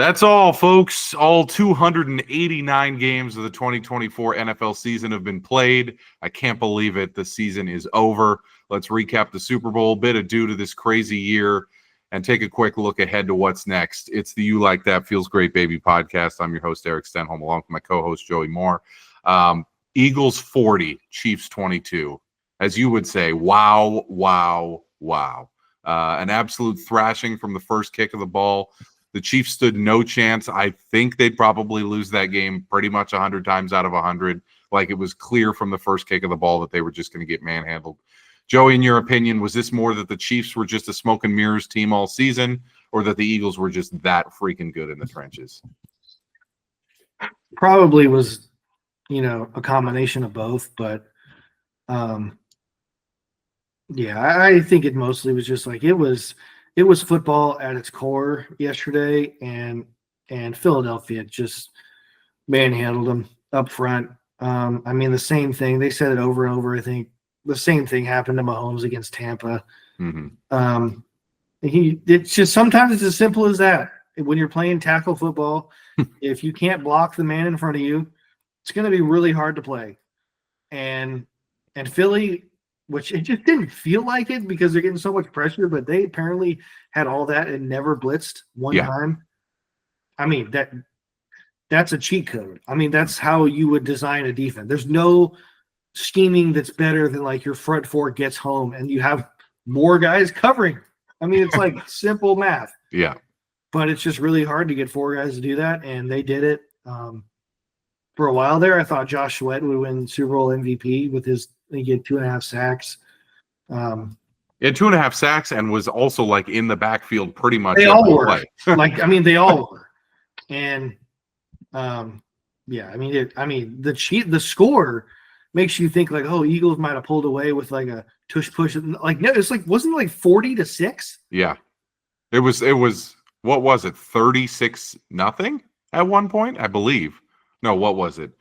That's all, folks. All 289 games of the 2024 NFL season have been played. I can't believe it. The season is over. Let's recap the Super Bowl, bit ado to this crazy year, and take a quick look ahead to what's next. It's the You Like That Feels Great Baby podcast. I'm your host, Eric Stenholm, along with my co-host, Joey Moore. Eagles 40, Chiefs 22. As you would say, wow, wow, wow. An absolute thrashing from the first kick of the ball. The Chiefs stood no chance. I think they'd probably lose that game pretty much 100 times out of 100. Like, it was clear from the first kick of the ball that they were just going to get manhandled. Joey, in your opinion, was this more that the Chiefs were just a smoke and mirrors team all season, or that the Eagles were just that freaking good in the trenches? Probably was, a combination of both. But, I think it mostly was just like it was football at its core yesterday, and Philadelphia just manhandled them up front. The same thing. They said it over and over. I think the same thing happened to Mahomes against Tampa. Mm-hmm. It's just sometimes it's as simple as that. When you're playing tackle football, if you can't block the man in front of you, it's going to be really hard to play. And Philly, which it just didn't feel like it because they're getting so much pressure, but they apparently had all that and never blitzed one time. That's a cheat code. That's how you would design a defense. There's no scheming that's better than like your front four gets home and you have more guys covering. It's like simple math. Yeah. But it's just really hard to get four guys to do that, and they did it. For a while there, I thought Josh Sweat would win Super Bowl MVP with he had 2.5 sacks. He had 2.5 sacks and was also like in the backfield pretty much. They all were. They all were. And the score makes you think like, oh, Eagles might have pulled away with like a tush push. Like, no, it's like, wasn't it like 40-6? Yeah. It was what was it? 36-0 at one point, I believe. No, what was it?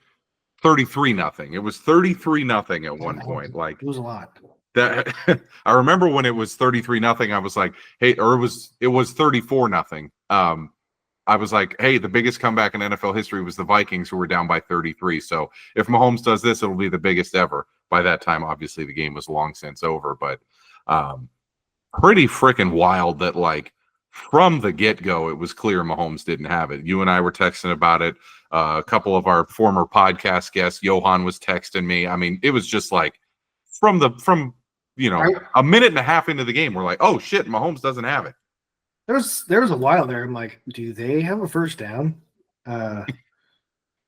33-0. It was 33-0 at one point. Like, it was a lot. That I remember when it was 33-0, I was like, hey, or it was 34-0. I was like, hey, the biggest comeback in NFL history was the Vikings, who were down by 33. So if Mahomes does this, it'll be the biggest ever. By that time, obviously, the game was long since over. But pretty freaking wild that, like, from the get-go, it was clear Mahomes didn't have it. You and I were texting about it. A couple of our former podcast guests, Johan was texting me. It was just like from a minute and a half into the game, we're like, oh, shit, Mahomes doesn't have it. There was a while there. I'm like, do they have a first down?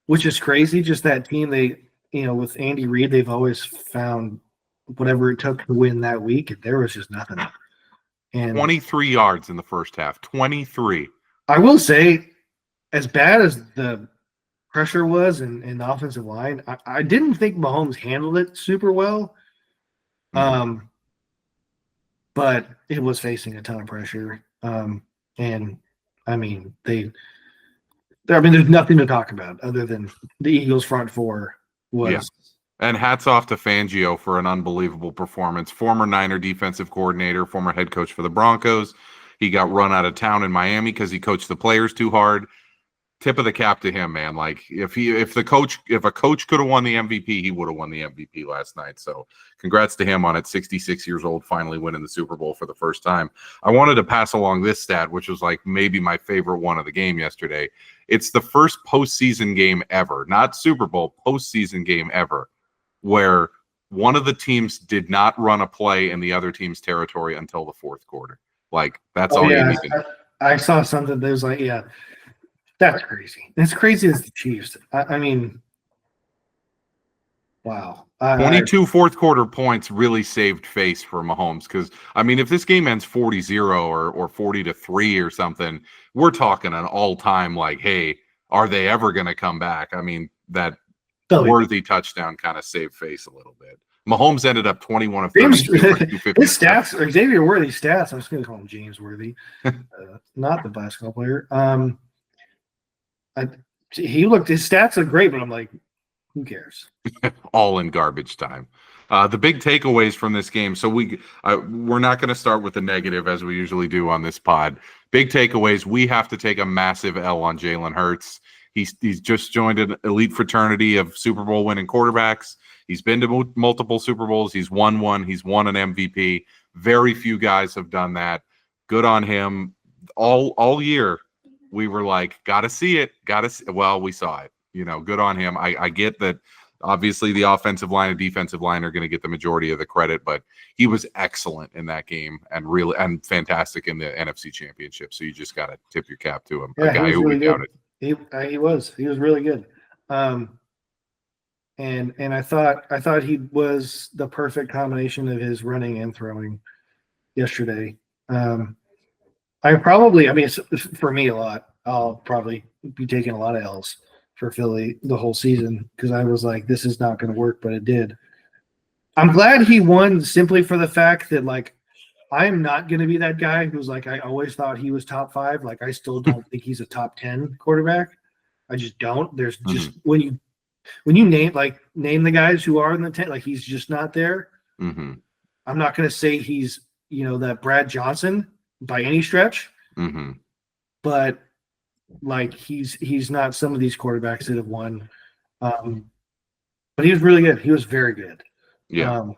Which is crazy. Just that team, they, with Andy Reid, they've always found whatever it took to win that week. And there was just nothing. And 23 yards in the first half. 23. I will say, as bad as the pressure was in the offensive line, I didn't think Mahomes handled it super well. Mm-hmm. But it was facing a ton of pressure. There's nothing to talk about other than the Eagles front four was. Yeah. And hats off to Fangio for an unbelievable performance. Former Niner defensive coordinator, former head coach for the Broncos. He got run out of town in Miami because he coached the players too hard. Tip of the cap to him, man. Like, if a coach could have won the MVP, he would have won the MVP last night. So congrats to him on it. 66 years old, finally winning the Super Bowl for the first time. I wanted to pass along this stat, which was like maybe my favorite one of the game yesterday. It's the first postseason game ever, not Super Bowl, postseason game ever, where one of the teams did not run a play in the other team's territory until the fourth quarter. Like, that's all you need to know. I saw something that was like, yeah, that's crazy. It's crazy as the Chiefs. Wow. 22 fourth quarter points really saved face for Mahomes because, if this game ends 40-0 or 40-3 or something, we're talking an all-time, like, hey, are they ever going to come back? That worthy touchdown kind of saved face a little bit. Mahomes ended up 21 of 32 for 250. His stats, or Xavier Worthy's stats, I'm just going to call him James Worthy, not the basketball player. His stats are great, but I'm like, who cares? All in garbage time. The big takeaways from this game. So we're not going to start with the negative as we usually do on this pod. big takeaways. We have to take a massive L on Jalen Hurts. He's just joined an elite fraternity of Super Bowl winning quarterbacks. He's been to multiple Super Bowls. He's won one. He's won an MVP. Very few guys have done that. Good on him. All year, we were like, gotta see it. Well, we saw it. Good on him. I get that. Obviously, the offensive line and defensive line are going to get the majority of the credit, but he was excellent in that game and fantastic in the NFC Championship. So you just got to tip your cap to him. Yeah, a guy who we doubted. He was really good. And I thought he was the perfect combination of his running and throwing yesterday. For me a lot. I'll probably be taking a lot of L's for Philly the whole season because I was like, this is not going to work, but it did. I'm glad he won simply for the fact that, like, I am not going to be that guy who's like, I always thought he was top 5. Like, I still don't think he's a top 10 quarterback. I just don't. There's just when you name the guys who are in the 10, like, he's just not there. Mm-hmm. I'm not going to say he's, that Brad Johnson by any stretch, but like he's not some of these quarterbacks that have won. But he was really good. He was very good. Yeah.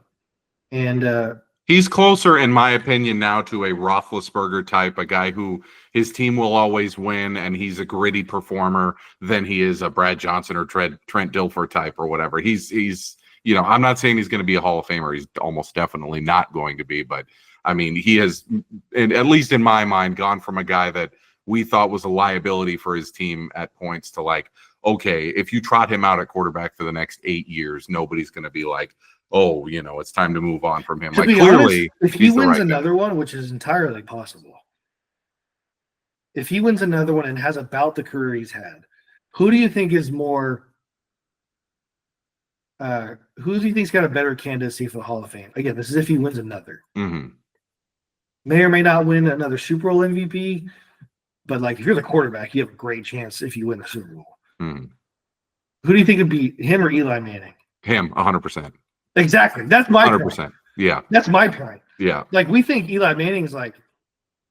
And he's closer, in my opinion, now to a Roethlisberger type, a guy who his team will always win, and he's a gritty performer than he is a Brad Johnson or Trent Dilfer type or whatever. He's I'm not saying he's going to be a Hall of Famer. He's almost definitely not going to be, but I mean, he has, at least in my mind, gone from a guy that we thought was a liability for his team at points to like, okay, if you trot him out at quarterback for the next 8 years, nobody's going to be like, oh, it's time to move on from him. To like, be clearly, honest, if he wins another one, which is entirely possible, if he wins another one and has about the career he's had, who do you think is more? Who do you think's got a better candidacy for the Hall of Fame? Again, this is if he wins another. May or may not win another Super Bowl MVP, but like if you're the quarterback, you have a great chance if you win the Super Bowl. Who do you think would be him or Eli Manning? Him, 100%. Exactly. That's my 100%. point. Yeah. That's my point. Yeah. Like we think Eli Manning's like,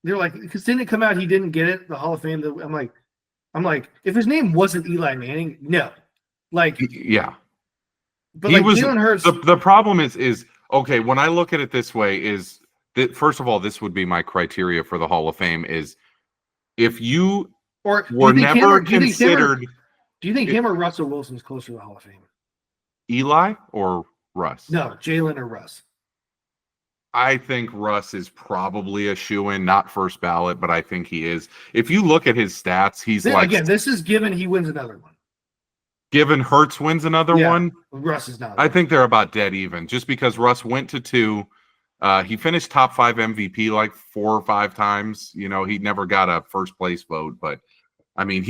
they're like, because didn't it come out he didn't get it, the Hall of Fame? I'm like, if his name wasn't Eli Manning, no. Like, yeah. But he like was, Jalen Hurts. The problem is okay, when I look at it this way, is that first of all, this would be my criteria for the Hall of Fame is if you were never considered. Do you think him or Russell Wilson's closer to the Hall of Fame? Eli or Russ? No, Jalen or Russ. I think Russ is probably a shoo-in, not first ballot, but I think he is. If you look at his stats, he's again, this is given he wins another one. Given Hurts wins another one, Russ is not. I think they're about dead even, just because Russ went to 2. He finished top 5 MVP like 4 or 5 times. He never got a first place vote, but I mean,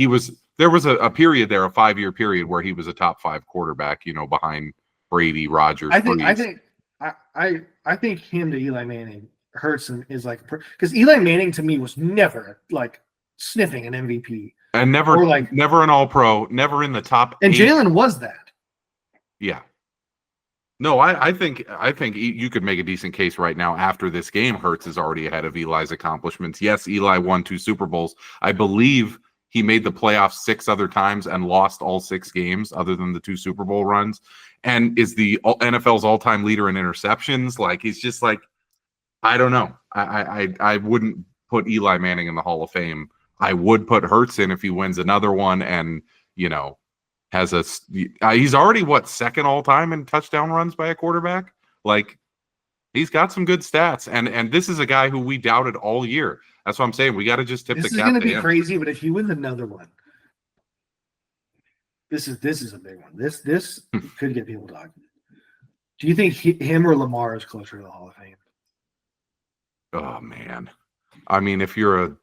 there was a period there, a 5-year period where he was a top 5 quarterback, behind Brady, Rodgers. I think him to Eli Manning hurts him is like, because Eli Manning to me was never like sniffing an MVP. And never an All-Pro, never in the top 8. And Jalen was that. Yeah. No, I think you could make a decent case right now after this game. Hurts is already ahead of Eli's accomplishments. Yes, Eli won 2 Super Bowls. I believe he made the playoffs 6 other times and lost all 6 games other than the 2 Super Bowl runs, and is the NFL's all-time leader in interceptions. Like, he's just like, I don't know. I wouldn't put Eli Manning in the Hall of Fame. I would put Hurts in if he wins another one and, he's already second all time in touchdown runs by a quarterback. Like, he's got some good stats, and this is a guy who we doubted all year. That's what I'm saying. We got to just tip the cap. This is going to be crazy, but if he wins another one, this is a big one. This could get people talking. Do you think him or Lamar is closer to the Hall of Fame? Oh man, I mean, if you're a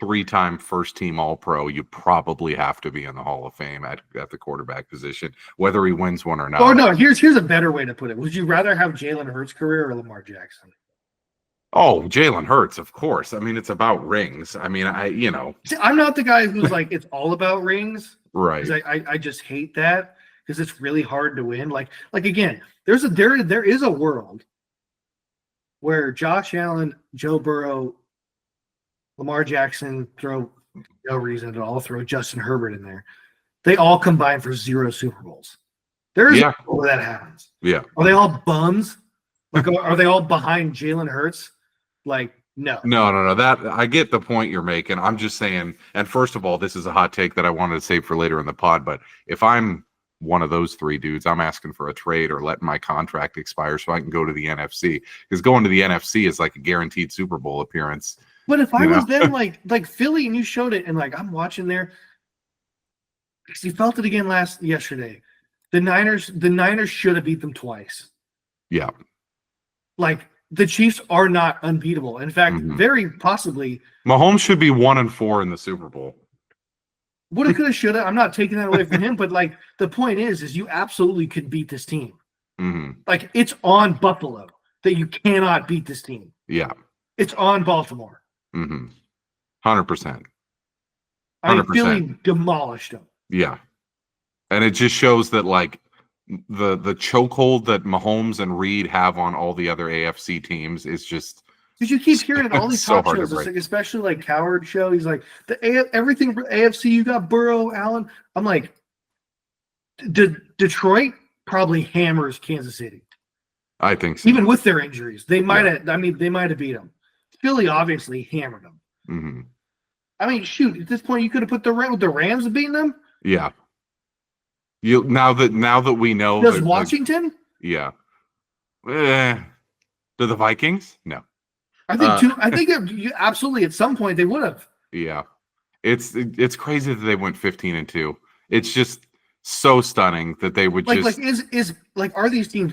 3-time first-team All-Pro, you probably have to be in the Hall of Fame at the quarterback position, whether he wins one or not. Oh no, here's a better way to put it. Would you rather have Jalen Hurts' career or Lamar Jackson? Oh, Jalen Hurts, of course. I mean, it's about rings. I mean, See, I'm not the guy who's like, it's all about rings. Right. I just hate that because it's really hard to win. Like again, there is a world where Josh Allen, Joe Burrow, Lamar Jackson, throw no reason at all. Throw Justin Herbert in there. They all combine for 0 Super Bowls. There is where that happens. Yeah. Are they all bums? Like, are they all behind Jalen Hurts? Like, no. No. That I get the point you're making. I'm just saying, and first of all, this is a hot take that I wanted to save for later in the pod, but if I'm one of those 3 dudes, I'm asking for a trade or letting my contract expire so I can go to the NFC. Because going to the NFC is like a guaranteed Super Bowl appearance. But if I was them, like Philly, and you showed it, and like I'm watching there, because you felt it again yesterday. The Niners should have beat them twice. Yeah. Like the Chiefs are not unbeatable. In fact, very possibly Mahomes should be 1-4 in the Super Bowl. Woulda, coulda, shoulda. I'm not taking that away from him, but like the point is you absolutely could beat this team. Like it's on Buffalo that you cannot beat this team. Yeah. It's on Baltimore. 100%. I mean, Philly demolished them. Yeah. And it just shows that like the chokehold that Mahomes and Reed have on all the other AFC teams is just because you keep hearing all these so talk shows, especially like Coward show. He's like everything for AFC. You got Burrow, Allen. I'm like, Detroit probably hammers Kansas City. I think so. Even with their injuries, they might have. I mean, they might have beat them. Philly obviously hammered them. I mean, shoot. At this point, you could have put the Rams have beaten them. Yeah. Now that we know. Does Washington? Yeah. Do the Vikings? No. I think you absolutely at some point they would have. Yeah. It's crazy that they went 15-2. It's just so stunning that they would are these teams,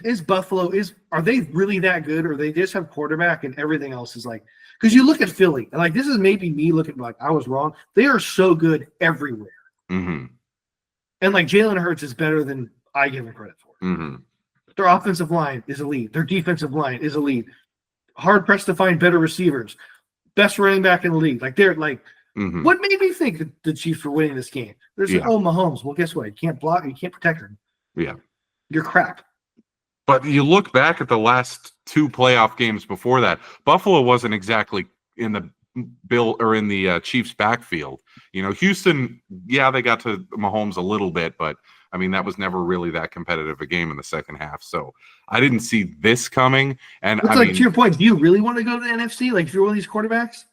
are they really that good, or they just have quarterback and everything else is like, because you look at Philly and like this is maybe me looking like I was wrong. They are so good everywhere. And like Jalen Hurts is better than I give him credit for. Their offensive line is elite. Their defensive line is elite. Hard pressed to find better receivers. Best running back in the league. Like they're like, what made me think that the Chiefs were winning this game? There's Mahomes. Well, guess what? You can't block. You can't protect him. Yeah, you're crap. But you look back at the last 2 playoff games before that. Buffalo wasn't exactly in the Chiefs' backfield. Houston, they got to Mahomes a little bit, but I mean that was never really that competitive a game in the second half. So I didn't see this coming. And to your point, do you really want to go to the NFC? Like if you're one of these quarterbacks?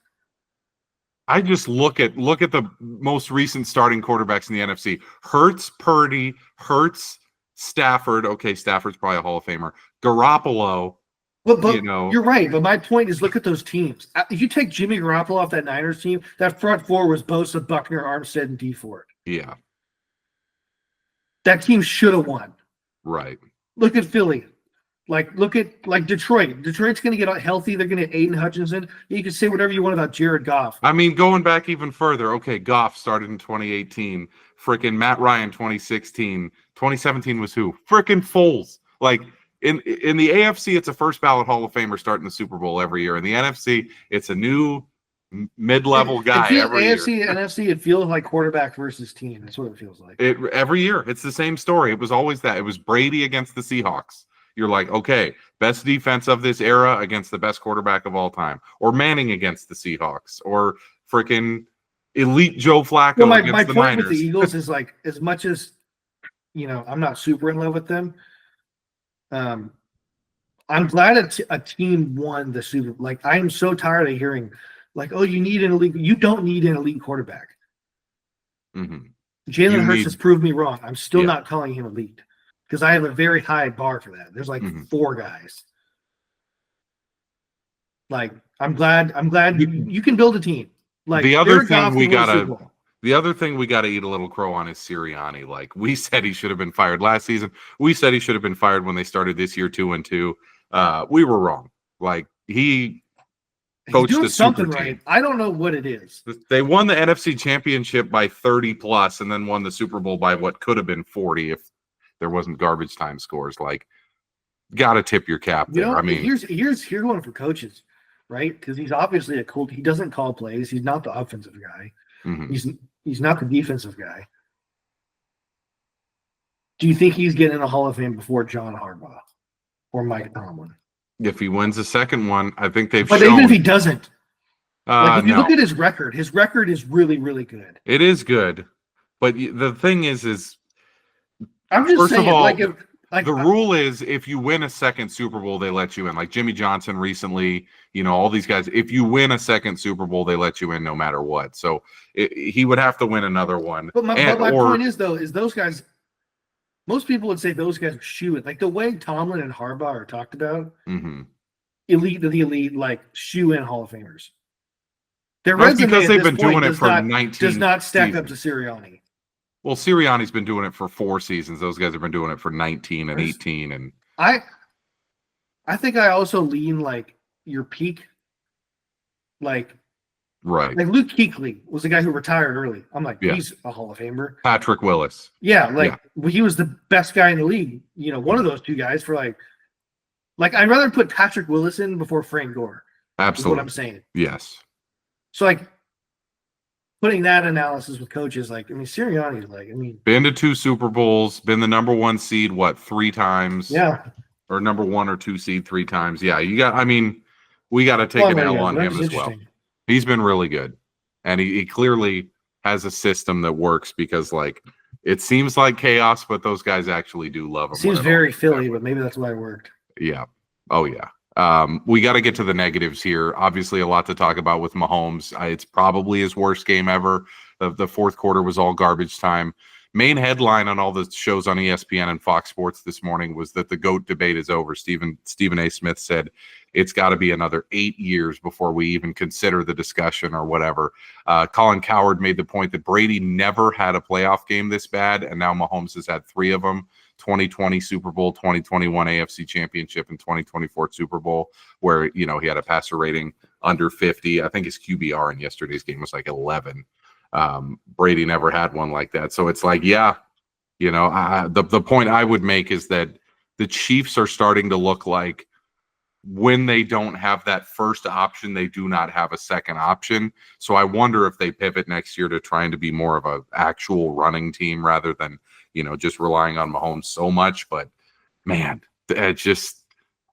I just look at the most recent starting quarterbacks in the NFC. Hurts, Purdy, Stafford. Okay, Stafford's probably a Hall of Famer. Garoppolo. But you're right. But my point is, look at those teams. If you take Jimmy Garoppolo off that Niners team, that front four was Bosa, Buckner, Armstead, and D Ford. Yeah. That team should have won. Right. Look at Philly. Look at Detroit. Detroit's going to get healthy. They're going to get Aiden Hutchinson. You can say whatever you want about Jared Goff. I mean, going back even further, okay, Goff started in 2018. Freaking Matt Ryan, 2016. 2017 was who? Freaking Foles. Like, in the AFC, it's a first ballot Hall of Famer starting the Super Bowl every year. In the NFC, it's a new mid-level guy every year. AFC and NFC, it feels like quarterback versus team. That's what it feels like. Every year, it's the same story. It was always that. It was Brady against the Seahawks. You're like, okay, best defense of this era against the best quarterback of all time, or Manning against the Seahawks, or freaking elite Joe Flacco against the Niners. My point with the Eagles is like, as much as I'm not super in love with them. I'm glad a team won the Super Bowl. Like, I'm so tired of hearing, like, oh, you need an elite. You don't need an elite quarterback. Jalen Hurts has proved me wrong. I'm still not calling him elite because I have a very high bar for that. There's like 4 guys. Like, I'm glad you can build a team. Like the other thing we gotta eat a little crow on is Sirianni. Like, we said he should have been fired last season. We said he should have been fired when they started this year 2-2. We were wrong. Like, he coached doing the something super right. team. I don't know what it is. They won the NFC Championship by 30 plus, and then won the Super Bowl by what could have been 40 if there wasn't garbage time scores. Like, gotta tip your cap there. I mean, here's one for coaches, right? Because he's obviously he doesn't call plays. He's not the offensive guy. He's not the defensive guy. Do you think he's getting in the Hall of Fame before John Harbaugh or Mike Tomlin? If he wins the second one, I think they've But shown. even if he doesn't, Like if you No, look at his record is really, really good. it is good, but the thing is I'm just first of saying, all, like if the rule is if you win a second Super Bowl, they let you in. Like Jimmy Johnson recently, all these guys. If you win a second Super Bowl, they let you in no matter what. So he would have to win another one. but my point is though, is those guys. Most people would say those guys are shoe-in. Like the way Tomlin and Harbaugh are talked about, elite of the elite, like shoe-in Hall of Famers. Their That's resume because at they've this been point doing it for 19 does not stack seasons. up to Sirianni. Well, Sirianni's been doing it for 4 seasons. Those guys have been doing it for 19 and 18. And I think I also lean like your peak, like right. Like Luke Kuechly was the guy who retired early. I'm like, Yeah. he's a Hall of Famer. Patrick Willis. Yeah, he was the best guy in the league. One of those two guys for like I'd rather put Patrick Willis in before Frank Gore. Absolutely. Is what I'm saying. Yes. So like putting that analysis with coaches, Sirianni's been to 2 Super Bowls, been the number 1 seed, 3 times? Yeah. Or number 1 or 2 seed 3 times. Yeah, we got to take an L on him as well. He's been really good. And he clearly has a system that works because it seems like chaos, but those guys actually do love him. Seems very Philly, but maybe that's why it worked. Yeah. Oh, yeah. We got to get to the negatives here. Obviously, a lot to talk about with Mahomes. It's probably his worst game ever. The fourth quarter was all garbage time. Main headline on all the shows on ESPN and Fox Sports this morning was that the GOAT debate is over. Stephen A. Smith said it's got to be another 8 years before we even consider the discussion or whatever. Colin Cowherd made the point that Brady never had a playoff game this bad, and now Mahomes has had 3 of them. 2020 Super Bowl, 2021 AFC Championship, and 2024 Super Bowl, where, he had a passer rating under 50. I think his QBR in yesterday's game was 11. Brady never had one like that. So it's the point I would make is that the Chiefs are starting to look like when they don't have that first option, they do not have a second option. So I wonder if they pivot next year to trying to be more of an actual running team rather than, just relying on Mahomes so much. But man, it just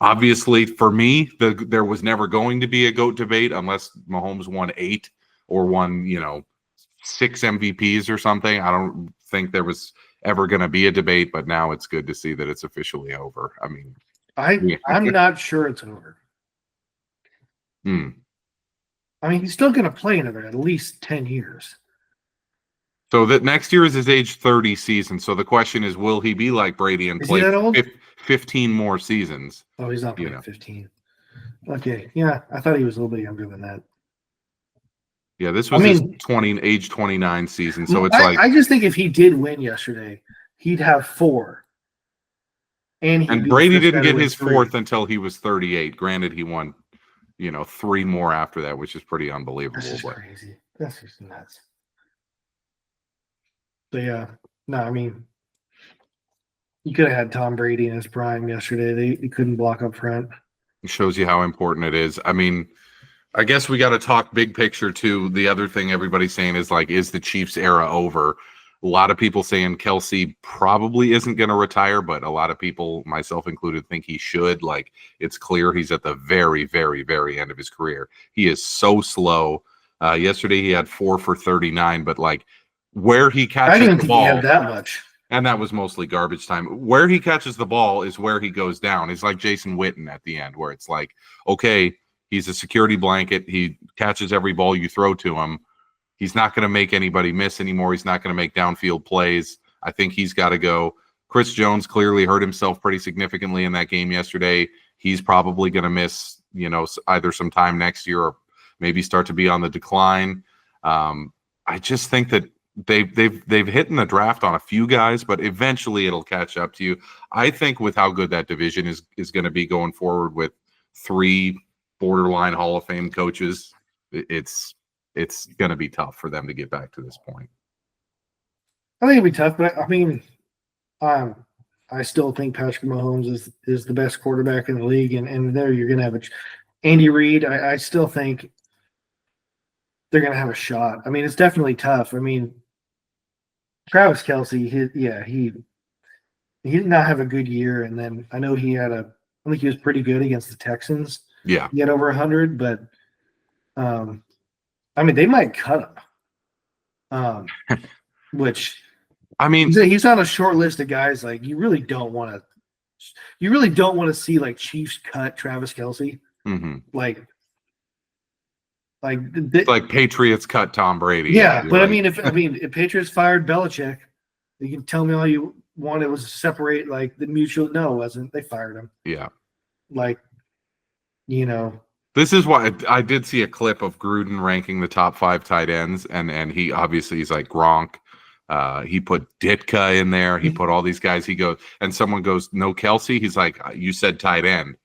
obviously for me, there was never going to be a GOAT debate unless Mahomes won 8 or won, 6 MVPs or something. I don't think there was ever going to be a debate, but now it's good to see that it's officially over. I mean, I'm not sure it's over. He's still going to play another at least 10 years. So that next year is his age 30 season. So the question is, will he be like Brady and play 15 more seasons? Oh, he's not playing 15. Okay, yeah, I thought he was a little bit younger than that. Yeah, this was his age 29 season. So it's I just think if he did win yesterday, he'd have 4. And Brady didn't get his 4th until he was 38. Granted, he won, 3 more after that, which is pretty unbelievable. That's just crazy. That's just nuts. So yeah, no, you could have had Tom Brady in his prime yesterday. They couldn't block up front. It shows you how important it is. I guess we got to talk big picture too. The other thing everybody's saying is is the Chiefs era over? A lot of people saying Kelsey probably isn't going to retire, but a lot of people, myself included, think he should. It's clear he's at the very, very, very end of his career. He is so slow. Yesterday he had 4 for 39, but where he catches the ball, he had that much. And that was mostly garbage time. Where he catches the ball is where he goes down. It's like Jason Witten at the end, where it's okay, he's a security blanket. He catches every ball you throw to him. He's not going to make anybody miss anymore. He's not going to make downfield plays. I think he's got to go. Chris Jones clearly hurt himself pretty significantly in that game yesterday. He's probably going to miss, either some time next year or maybe start to be on the decline. I just think that they've hit in the draft on a few guys, but eventually it'll catch up to you. I think with how good that division is going to be going forward with 3 borderline Hall of Fame coaches, it's going to be tough for them to get back to this point. I think it'll be tough, but I still think Patrick Mahomes is the best quarterback in the league, and there you're going to have Andy Reid. I still think they're going to have a shot. It's definitely tough. Travis Kelce, he did not have a good year, and then I know I think he was pretty good against the Texans. Yeah, he had over 100, but I mean, they might cut him. Which I mean, he's on a short list of guys like you really don't want to see like Chiefs cut Travis Kelce. mhm. Like It's like Patriots cut Tom Brady. yeah, you're but right. if Patriots fired Belichick, you can tell me all you want. It was to separate like the mutual. No, it wasn't. They fired him. Yeah. Like, you know. This is why I did see a clip of Gruden ranking the top 5 tight ends, and he obviously he's like Gronk. He put Ditka in there. He put all these guys. He goes, and someone goes, no Kelce. He's like, you said tight end.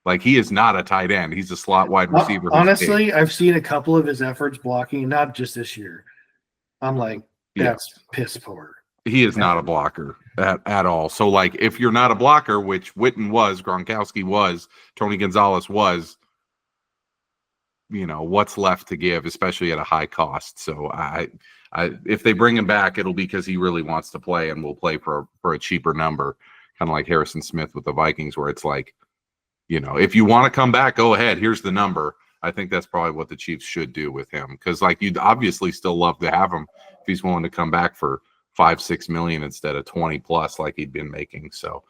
Like, he is not a tight end. He's a slot wide receiver. Honestly, I've seen a couple of his efforts blocking, not just this year. I'm like, that's piss poor. He is not a blocker at all. So, like, if you're not a blocker, which Witten was, Gronkowski was, Tony Gonzalez was, what's left to give, especially at a high cost. So I if they bring him back, it'll be because he really wants to play and will play for a cheaper number, kind of like Harrison Smith with the Vikings, where it's like, if you want to come back, go ahead. Here's the number. I think that's probably what the Chiefs should do with him, because like you'd obviously still love to have him if he's willing to come back for $5-6 million instead of 20 plus like he'd been making. So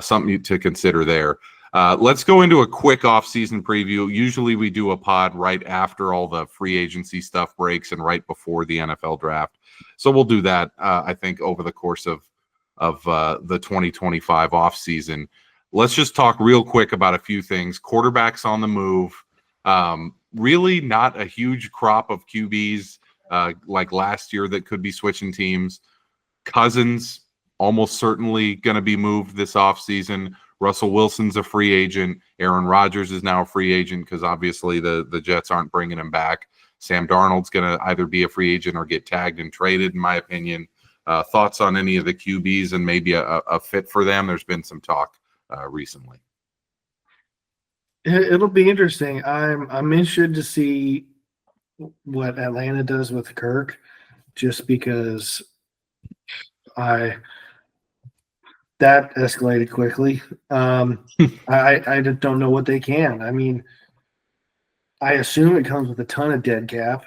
something to consider there. Let's go into a quick off-season preview. Usually we do a pod right after all the free agency stuff breaks and right before the NFL draft. So we'll do that, I think, over the course of the 2025 off-season. Let's just talk real quick about a few things. Quarterbacks on the move. Really not a huge crop of QBs like last year that could be switching teams. Cousins almost certainly going to be moved this offseason. Russell Wilson's a free agent. Aaron Rodgers is now a free agent because obviously the Jets aren't bringing him back. Sam Darnold's going to either be a free agent or get tagged and traded, in my opinion. Thoughts on any of the QBs and maybe a fit for them? There's been some talk recently. It'll be interesting. I'm interested to see what Atlanta does with Kirk, just because that escalated quickly. I just don't know what they can. I mean, I assume it comes with a ton of dead cap.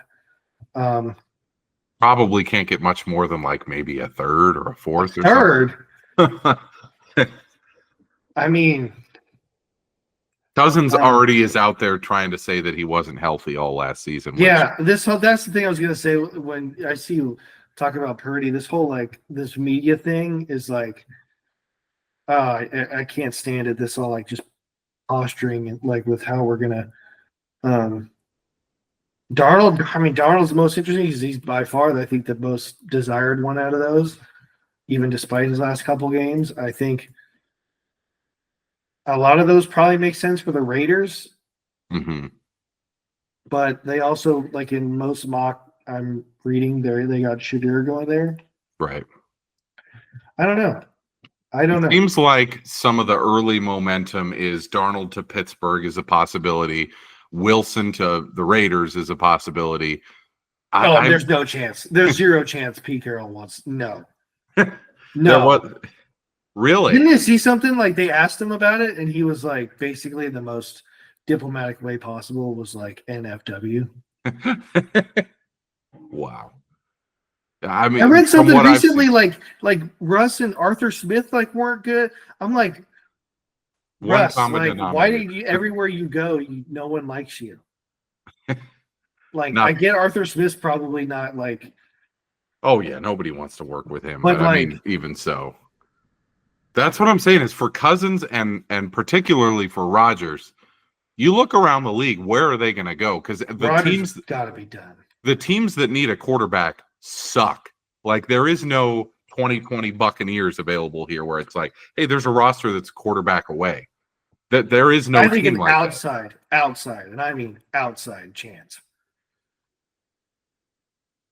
Probably can't get much more than like maybe a third or a fourth. I mean, Cousins already is out there trying to say that he wasn't healthy all last season. Yeah, that's the thing I was gonna say when I see you talk about Purdy. This whole like this media thing is like, I can't stand it. This all like just posturing and like with how we're gonna. Darnold. I mean, Darnold's the most interesting because he's by far, I think, the most desired one out of those, even despite his last couple games. I think a lot of those probably make sense for the Raiders. Mm-hmm. But they also, like in most mock I'm reading, they got Shadir going there. Right. I don't know. It seems like some of the early momentum is Darnold to Pittsburgh is a possibility. Wilson to the Raiders is a possibility. There's no chance. There's zero chance Pete Carroll wants. No. No. Really? Didn't you see something like they asked him about it and he was like basically the most diplomatic way possible was like NFW. Wow. I mean, I read something recently like Russ and Arthur Smith like weren't good. I'm like, Russ, like, why did you everywhere you go, no one likes you? Like, I get Arthur Smith's probably not like. Oh yeah, nobody wants to work with him. But like, I mean, even so, that's what I'm saying is for Cousins and particularly for Rodgers. You look around the league, where are they going to go? Because the teams got to be done. The teams that need a quarterback suck. Like there is no 2020 Buccaneers available here where it's like, hey, there's a roster that's quarterback away. That there is no. I think team an like outside, and I mean outside chance.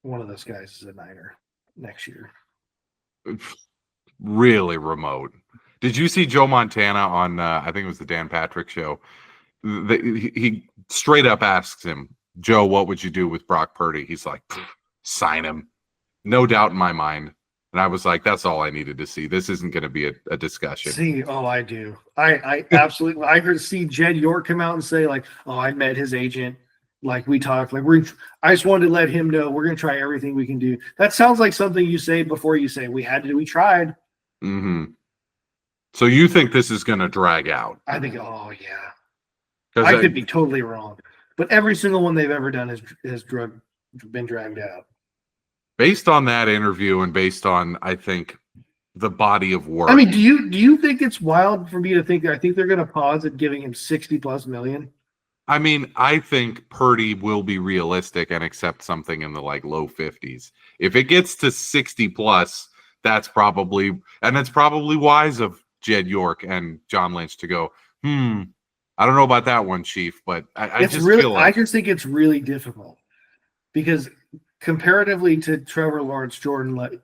One of those guys is a Niner next year. Really remote. Did you see Joe Montana on? I think it was the Dan Patrick show. He straight up asks him, Joe, what would you do with Brock Purdy? He's like, sign him. No doubt in my mind. And I was like, that's all I needed to see. This isn't going to be a discussion. I do. I absolutely. I heard see Jed York come out and say like, oh, I met his agent. like we talked, like I just wanted to let him know we're going to try everything we can do. That sounds like something you say before you say we tried. Mm-hmm. So you think this is going to drag out? I think, oh yeah. I could be totally wrong, but every single one they've ever done has been dragged out. Based on that interview and based on, I think, the body of work. I mean, do you think it's wild for me to think that I think they're going to pause at giving him $60+ million? I mean, I think Purdy will be realistic and accept something in the like low 50s. If it gets to 60+, that's probably wise of Jed York and John Lynch to go, I don't know about that one, Chief, but I just think it's really difficult because comparatively to Trevor Lawrence, Jordan,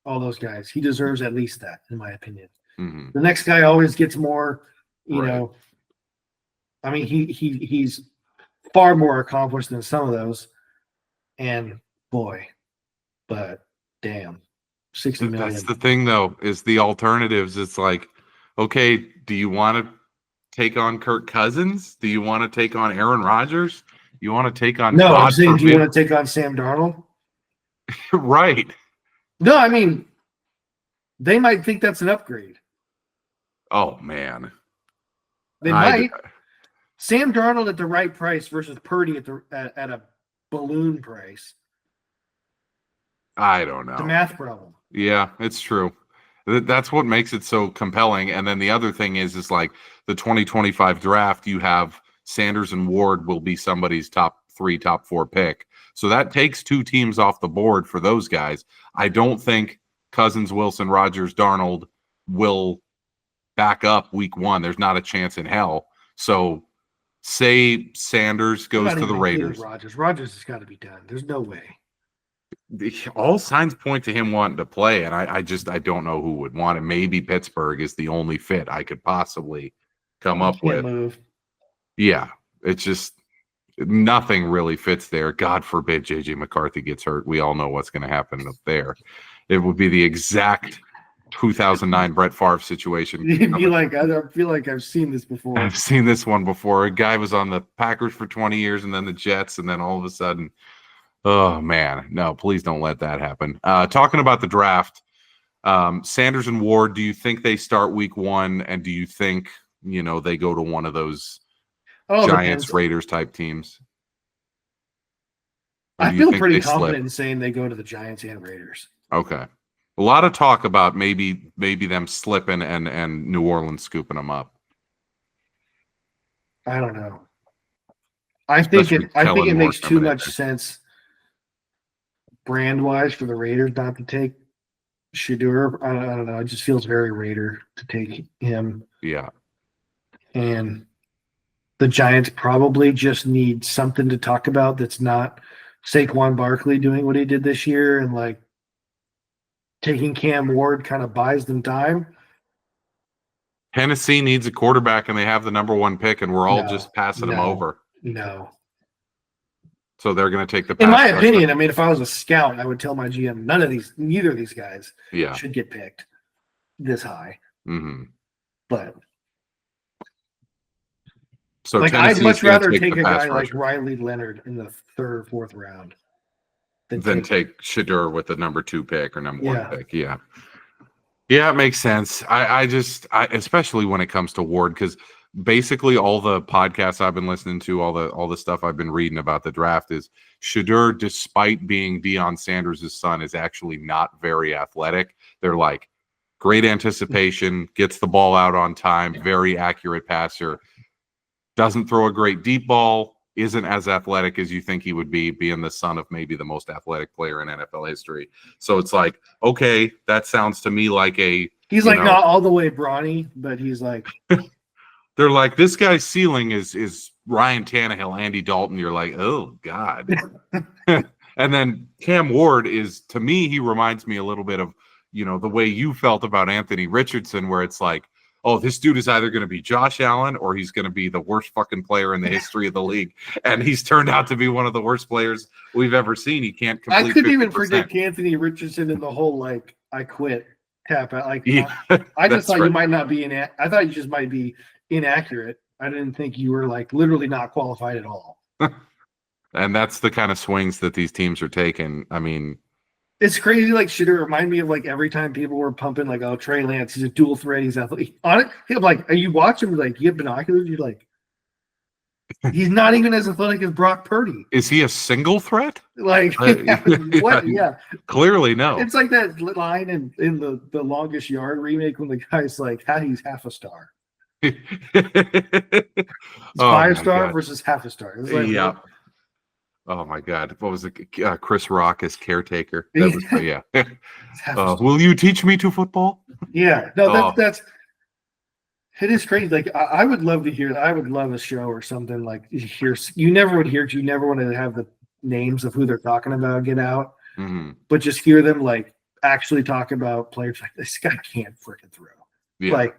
all those guys, he deserves at least that, in my opinion. Mm-hmm. The next guy always gets more, you know. I mean, he's far more accomplished than some of those, and boy, but damn, 60 million. That's the thing, though, is the alternatives. It's like, okay, do you want to take on Kirk Cousins? Do you want to take on Aaron Rodgers? You want to take on? No, I'm saying, do you want to take on Sam Darnold? Right. No, I mean, they might think that's an upgrade. Oh man, they might. Sam Darnold at the right price versus Purdy at a balloon price. I don't know. The math problem. Yeah, it's true. That's what makes it so compelling. And then the other thing is like the 2025 draft, you have Sanders and Ward will be somebody's top 3, top 4 pick. So that takes 2 teams off the board for those guys. I don't think Cousins, Wilson, Rodgers, Darnold will back up week 1. There's not a chance in hell. So say Sanders goes to the Raiders. Rodgers has got to be done. There's no way. All signs point to him wanting to play, and I don't know who would want it. Maybe Pittsburgh is the only fit I could possibly come up with. Move. Yeah, it's just nothing really fits there. God forbid JJ McCarthy gets hurt. We all know what's going to happen up there. It would be the exact 2009 Brett Favre situation. You'd be like, I feel like I've seen this before. I've seen this one before. A guy was on the Packers for 20 years and then the Jets, and then all of a sudden, oh man, no, please don't let that happen. Talking about the draft, Sanders and Ward, do you think they start week 1, and do you think, they go to one of those Giants, Raiders type teams? I feel pretty confident in saying they go to the Giants and Raiders. Okay. A lot of talk about maybe them slipping and New Orleans scooping them up. I don't know. I think it makes too much sense brand-wise for the Raiders not to take Shedeur. I don't know. It just feels very Raider to take him. Yeah. And the Giants probably just need something to talk about that's not Saquon Barkley doing what he did this year, and like taking Cam Ward kind of buys them time. Tennessee needs a quarterback, and they have the number 1 pick, and we're all just passing them over. No. So they're going to take the pass. In my opinion, I mean, if I was a scout, I would tell my GM neither of these guys should get picked this high. Mm-hmm. But so like, I'd much rather take a guy like Riley Leonard in the 3rd or 4th round than take Shedeur with the number 2 pick or number 1 pick. Yeah. Yeah, it makes sense. I especially when it comes to Ward, because basically all the podcasts I've been listening to, all the stuff I've been reading about the draft is Shedeur, despite being Deion Sanders' son, is actually not very athletic. They're like great anticipation, gets the ball out on time, very accurate passer, doesn't throw a great deep ball, isn't as athletic as you think he would be, being the son of maybe the most athletic player in NFL history. So it's like, okay, that sounds to me like he's like not all the way brawny, but he's like they're like, this guy's ceiling is Ryan Tannehill, Andy Dalton. You're like, oh God. And then Cam Ward is, to me, he reminds me a little bit of, the way you felt about Anthony Richardson, where it's like, oh, this dude is either going to be Josh Allen or he's going to be the worst fucking player in the history of the league. And he's turned out to be one of the worst players we've ever seen. He can't complete 50%. I couldn't even predict Anthony Richardson in the whole, like, I quit tap out. Like, I just thought you might not be I thought you just might be inaccurate. I didn't think you were, like, literally not qualified at all. And that's the kind of swings that these teams are taking. I mean, it's crazy. Like, should it remind me of like every time people were pumping like, "Oh, Trey Lance, he's a dual threat. He's athletic." On it, I'm like, you watch him, like you have binoculars, you're like, he's not even as athletic as Brock Purdy. is he a single threat? Like, what? Yeah, clearly no. It's like that line in the Longest Yard remake when the guy's like, he's half a star. It's 5-star versus half a star. It's like, yeah. Oh my God! What was it? Chris Rock as caretaker. That was, yeah. Will you teach me to football? Yeah. No, that's. It is crazy. Like I would love to hear. I would love a show or something like hear. You never would hear. You never want to have the names of who they're talking about get out, but just hear them like actually talk about players like this guy can't freaking throw. Yeah.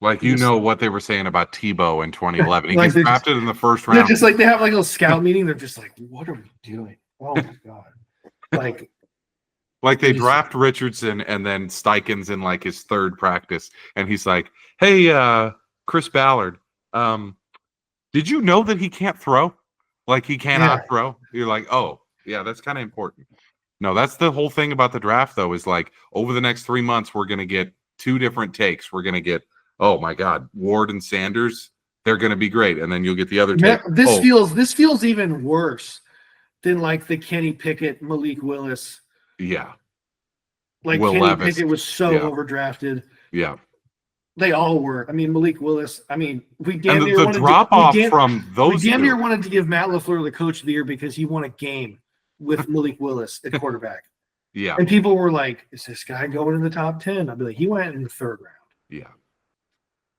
Like you know what they were saying about Tebow in 2011. He gets drafted in the first round. They're just like they have like a scout meeting. They're just like, what are we doing? Oh my God! Like they draft Richardson and then Steichen's in like his third practice, and he's like, "Hey, Chris Ballard, did you know that he can't throw? Like he cannot throw?" You're like, "Oh, yeah, that's kind of important." No, that's the whole thing about the draft, though. Is like over the next 3 months, we're gonna get 2 different takes. We're gonna get, oh my God, Ward and Sanders, they're gonna be great, and then you'll get the other take. This feels even worse than like the Kenny Pickett, Malik Willis. Yeah. Like Will Kenny Levis. Pickett was so overdrafted. Yeah. They all were. I mean, Malik Willis. I mean, we damn near wanted to give Matt LaFleur the coach of the year because he won a game with Malik Willis at quarterback. Yeah. And people were like, is this guy going in the top 10? I'd be like, he went in the 3rd round. Yeah.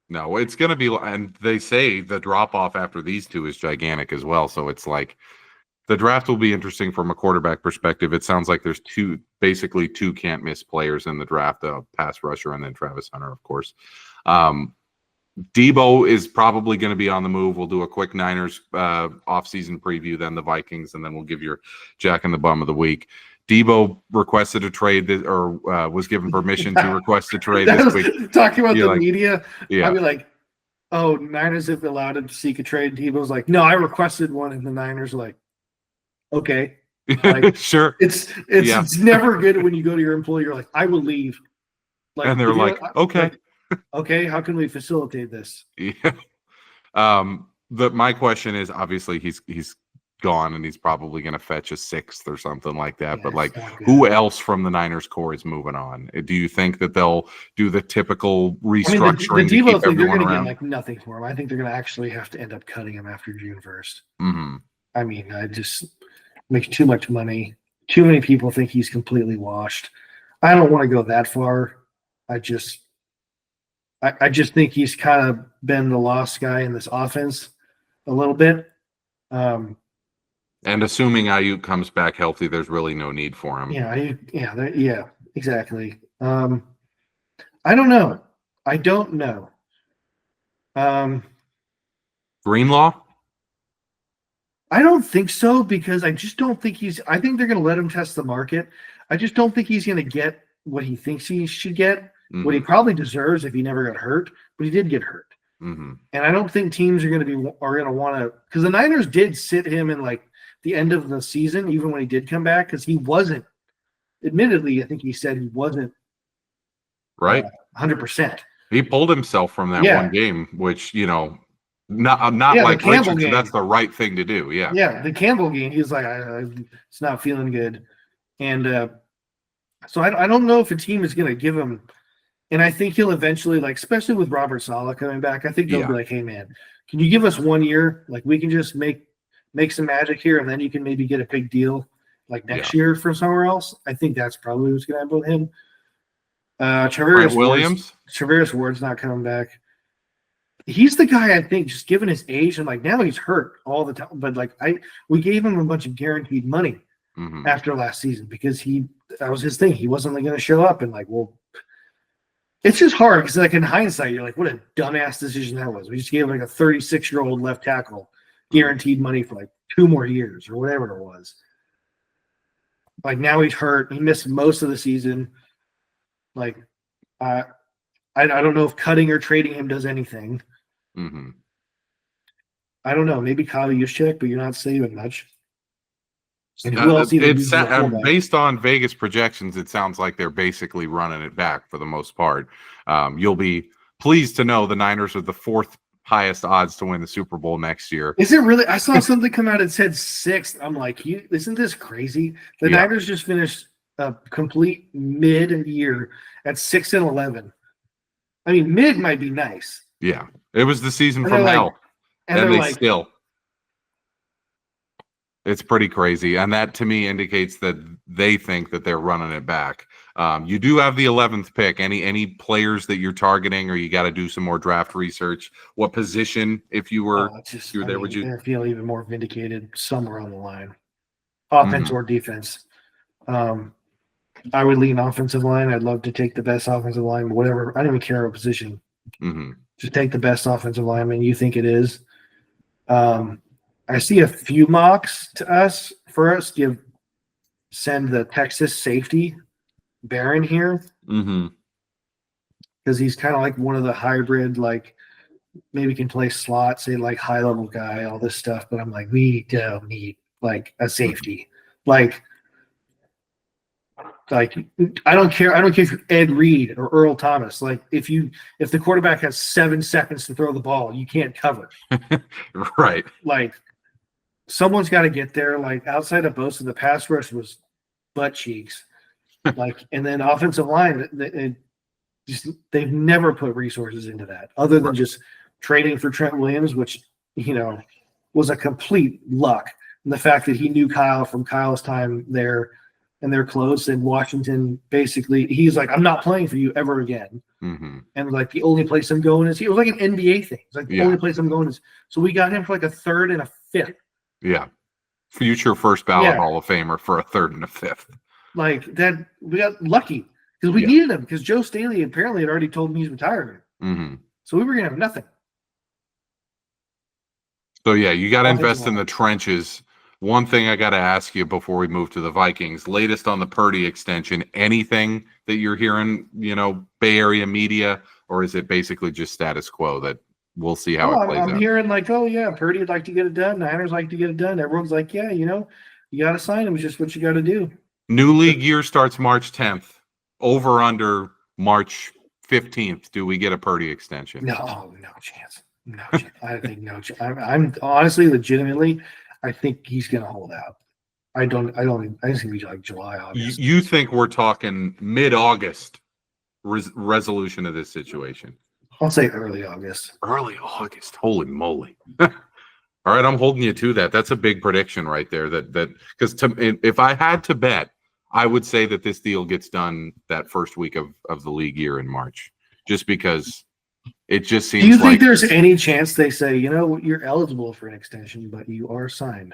No, it's going to be, and they say the drop off after these 2 is gigantic as well. So it's like the draft will be interesting from a quarterback perspective. It sounds like there's basically two can't miss players in the draft, a pass rusher and then Travis Hunter, of course. Debo is probably going to be on the move. We'll do a quick Niners offseason preview, then the Vikings, and then we'll give your Jack and the Bum of the week. Debo requested a trade was given permission to request a trade this week. Talking about the media, yeah. I'd be like, oh, Niners have allowed him to seek a trade. Debo's like, no, I requested one, and the Niners are like, okay. Like, sure. It's never good when you go to your employer, you're like, I will leave. Like, and they're like, okay. Okay, how can we facilitate this? Yeah. My question is, obviously he's gone and he's probably going to fetch a 6th or something like that. Yeah, but like, who else from the Niners core is moving on? Do you think that they'll do the typical restructuring? I mean, the Debo thing, they're going to get like nothing for him. I think they're going to actually have to end up cutting him after June 1st. Mm-hmm. I mean, I just makes too much money. Too many people think he's completely washed. I don't want to go that far. I just think he's kind of been the lost guy in this offense a little bit. And assuming Ayuk comes back healthy, there's really no need for him. Yeah, exactly. I don't know. Greenlaw? I don't think so, because I just don't think I think they're going to let him test the market. I just don't think he's going to get what he thinks he should get, what he probably deserves if he never got hurt, but he did get hurt. Mm-hmm. And I don't think teams are going to want to, because the Niners did sit him in like the end of the season, even when he did come back, because he wasn't, admittedly, I think he said he wasn't right 100%. He pulled himself from that one game, which, not like Richardson, that's the right thing to do. Yeah. Yeah. The Campbell game, he was like, it's not feeling good. And so I don't know if a team is going to give him, and I think he'll eventually, like, especially with Robert Saleh coming back, I think they'll be like, hey, man, can you give us 1 year? Like, we can just make some magic here, and then you can maybe get a big deal like next year from somewhere else. I think that's probably what's going to happen with him. Travaris Ward's not coming back. He's the guy, I think, just given his age, and like now he's hurt all the time. But like we gave him a bunch of guaranteed money after last season because that was his thing. He wasn't going to show up, and like, well, it's just hard because like in hindsight, you're like, what a dumbass decision that was. We just gave like a 36-year-old left tackle guaranteed money for like 2 more years or whatever it was. Like now he's hurt. He missed most of the season. Like, I don't know if cutting or trading him does anything. Mm-hmm. I don't know. Maybe Kyle Juszczyk, but you're not saving much. And who else even uses a fullback? Based on Vegas projections, it sounds like they're basically running it back for the most part. You'll be pleased to know the Niners are the 4th highest odds to win the Super Bowl next year. Is it really? I saw something come out and said 6th. I'm like, isn't this crazy? The Niners just finished a complete mid-year at 6-11. I mean, mid might be nice. Yeah, it was the season from hell, and they still. It's pretty crazy, and that to me indicates that they think that they're running it back. You do have the 11th pick. Any players that you're targeting, or you got to do some more draft research? What position, if you were there, would you feel even more vindicated somewhere on the line, offense or defense? I would lean offensive line. I'd love to take the best offensive line, whatever. I don't even care what position. Just take the best offensive lineman you think it is. I see a few mocks to us for us. Send the Texas safety Barron here because he's kind of like one of the hybrid, like maybe can play slot, say like high level guy, all this stuff. But I'm like, we don't need like a safety, like I don't care. I don't care if you're Ed Reed or Earl Thomas. Like if the quarterback has 7 seconds to throw the ball, you can't cover. Right. Like someone's got to get there. Like outside of Bosa, the pass rush was butt cheeks. Like, and then offensive line, they've never put resources into that other than just trading for Trent Williams, which was a complete luck. And the fact that he knew Kyle from Kyle's time there. And they're close. And Washington, basically, he's like, I'm not playing for you ever again. And like the only place I'm going is it was like an NBA thing. It's like the only place I'm going is. So we got him for like a 3rd and a 5th. Yeah, future first ballot Hall of Famer for a 3rd and a 5th. Like that, we got lucky because we needed him because Joe Staley apparently had already told me he's retiring. So we were gonna have nothing. So yeah, you got to invest in the trenches. One thing I got to ask you before we move to the Vikings, latest on the Purdy extension, anything that you're hearing, Bay Area media, or is it basically just status quo that we'll see how it plays out? I'm hearing like, oh yeah, Purdy would like to get it done. Niners like to get it done. Everyone's like, yeah, you got to sign him. It's just what you got to do. New league year starts March 10th. Over under March 15th. Do we get a Purdy extension? No chance. No chance. I think no chance. I'm honestly, legitimately, I think he's going to hold out. I just think it'll be like July, August. You think we're talking mid-August resolution of this situation? I'll say early August. Early August. Holy moly. All right, I'm holding you to that. That's a big prediction right there. That because if I had to bet, I would say that this deal gets done that first week of the league year in March, just because it just seems. Do you think there's any chance they say, you're eligible for an extension, but you are signed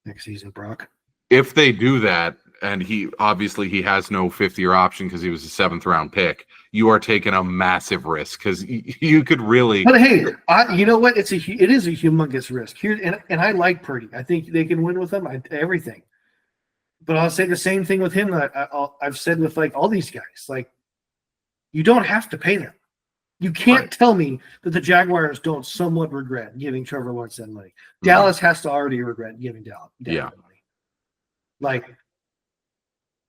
next season, Brock? If they do that, and he has no 5th-year option because he was a 7th-round pick, you are taking a massive risk because you could really. But hey, you know what? It is a humongous risk here, and I like Purdy. I think they can win with him. Everything. But I'll say the same thing with him that I've said with like all these guys. Like, you don't have to pay them. You can't tell me that the Jaguars don't somewhat regret giving Trevor Lawrence that money. Dallas has to already regret giving Dallas money. Like,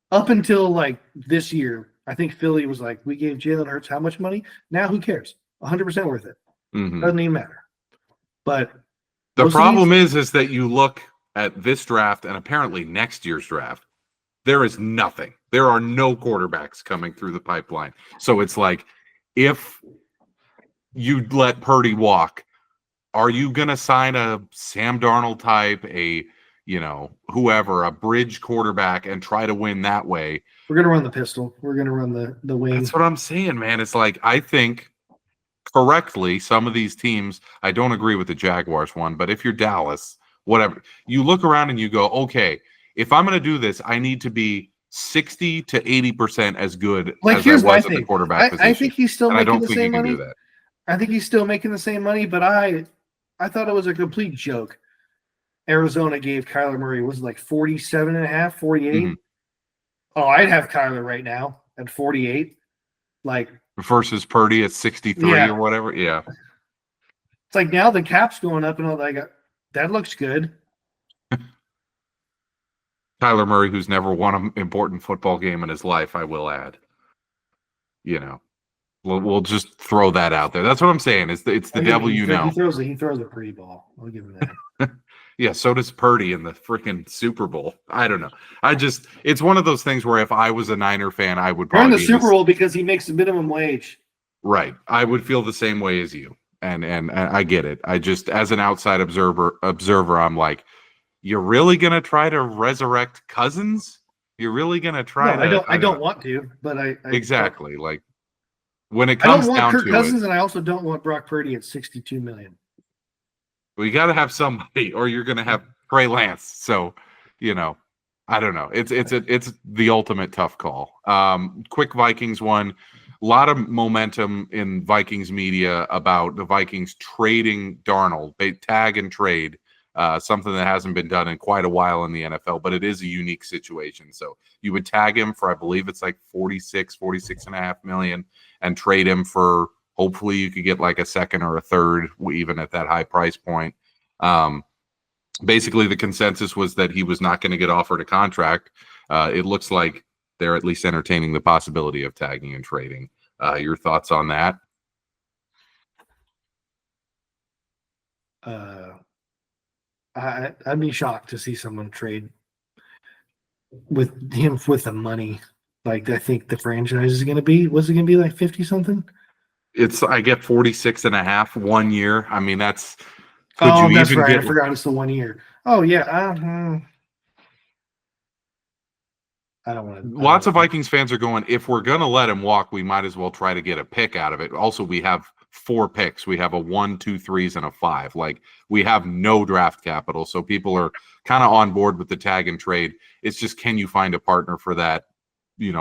up until like this year, I think Philly was like, we gave Jalen Hurts how much money? Now who cares? 100% worth it. Doesn't even matter. But the problem is that you look at this draft and apparently next year's draft, there is nothing. There are no quarterbacks coming through the pipeline. So it's like, if you let Purdy walk, are you going to sign a Sam Darnold type, whoever, a bridge quarterback and try to win that way? We're going to run the pistol. We're going to run the wing. That's what I'm saying, man. It's like, I think correctly, some of these teams, I don't agree with the Jaguars one, but if you're Dallas, whatever, you look around and you go, okay, if I'm going to do this, I need to be 60 to 80% as good as I was at the quarterback position. I think he's still making the same money. Do that. I think he's still making the same money, but I thought it was a complete joke. Arizona gave Kyler Murray, was it like 47 and a half, 48? Oh, I'd have Kyler right now at 48. Like, versus Purdy at 63 or whatever. Yeah. It's like now the cap's going up and all that. That looks good. Kyler Murray, who's never won an important football game in his life, I will add. You know, we'll just throw that out there. That's what I'm saying. It's the devil, you know. He throws a pretty ball. I'll give him that. Yeah, so does Purdy in the freaking Super Bowl. I don't know. It's one of those things where if I was a Niner fan, I would probably in the Super Bowl because he makes the minimum wage. Right. I would feel the same way as you. And I get it. I just, as an outside observer, I'm like, you're really gonna try to resurrect Cousins? You're really gonna try to? I don't want to, but I exactly like when it comes down to it. I don't want Kirk Cousins, and I also don't want Brock Purdy at $62 million. We got to have somebody, or you're gonna have Trey Lance. So, I don't know. It's the ultimate tough call. Quick Vikings one. A lot of momentum in Vikings media about the Vikings trading Darnold. They tag and trade. Something that hasn't been done in quite a while in the NFL, but it is a unique situation. So you would tag him for, I believe it's like 46.5 million, and trade him for, hopefully you could get like a second or a third, even at that high price point. Basically the consensus was that he was not going to get offered a contract. It looks like they're at least entertaining the possibility of tagging and trading. Your thoughts on that? I'd be shocked to see someone trade with him with the money. Like I think the franchise is going to be. Was it going to be like 50 something? I get 46.5 1 year. I mean, that's. That's right. I forgot it's the 1 year. Oh yeah. I don't want to. Lots of Vikings fans are going, if we're going to let him walk, we might as well try to get a pick out of it. Also, we have 4 picks. We have a 1, 2, 3s, and a 5. Like, we have no draft capital. So people are kind of on board with the tag and trade. It's just, can you find a partner for that,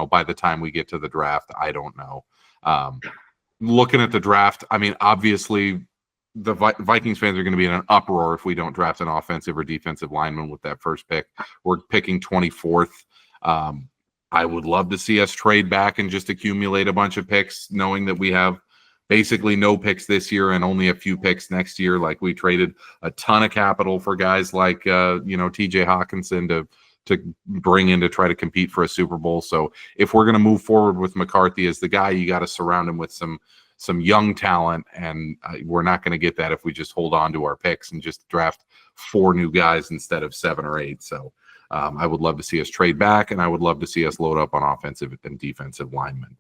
by the time we get to the draft? I don't know. Looking at the draft, I mean, obviously, the Vikings fans are going to be in an uproar if we don't draft an offensive or defensive lineman with that first pick. We're picking 24th. I would love to see us trade back and just accumulate a bunch of picks, knowing that we have basically no picks this year and only a few picks next year. Like, we traded a ton of capital for guys like, TJ Hawkinson to bring in to try to compete for a Super Bowl. So if we're going to move forward with McCarthy as the guy, you got to surround him with some young talent. And we're not going to get that if we just hold on to our picks and just draft 4 new guys instead of 7 or 8. So I would love to see us trade back, and I would love to see us load up on offensive and defensive linemen.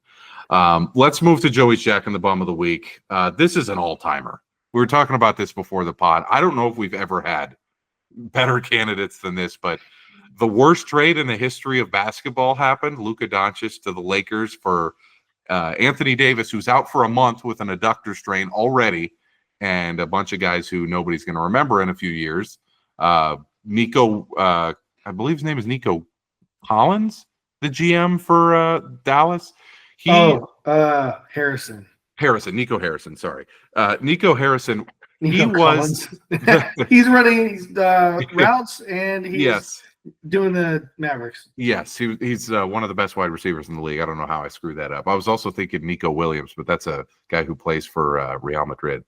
Let's move to Joey's Jack and the Bum of the Week. This is an all-timer. We were talking about this before the pod. I don't know if we've ever had better candidates than this, but the worst trade in the history of basketball happened. Luka Doncic to the Lakers for Anthony Davis, who's out for a month with an adductor strain already, and a bunch of guys who nobody's going to remember in a few years. I believe his name is Nico Collins, the GM for Dallas. Harrison. Nico Harrison, sorry. Nico Harrison, he's running routes, and he's doing the Mavericks. Yes, he's one of the best wide receivers in the league. I don't know how I screwed that up. I was also thinking Nico Williams, but that's a guy who plays for Real Madrid.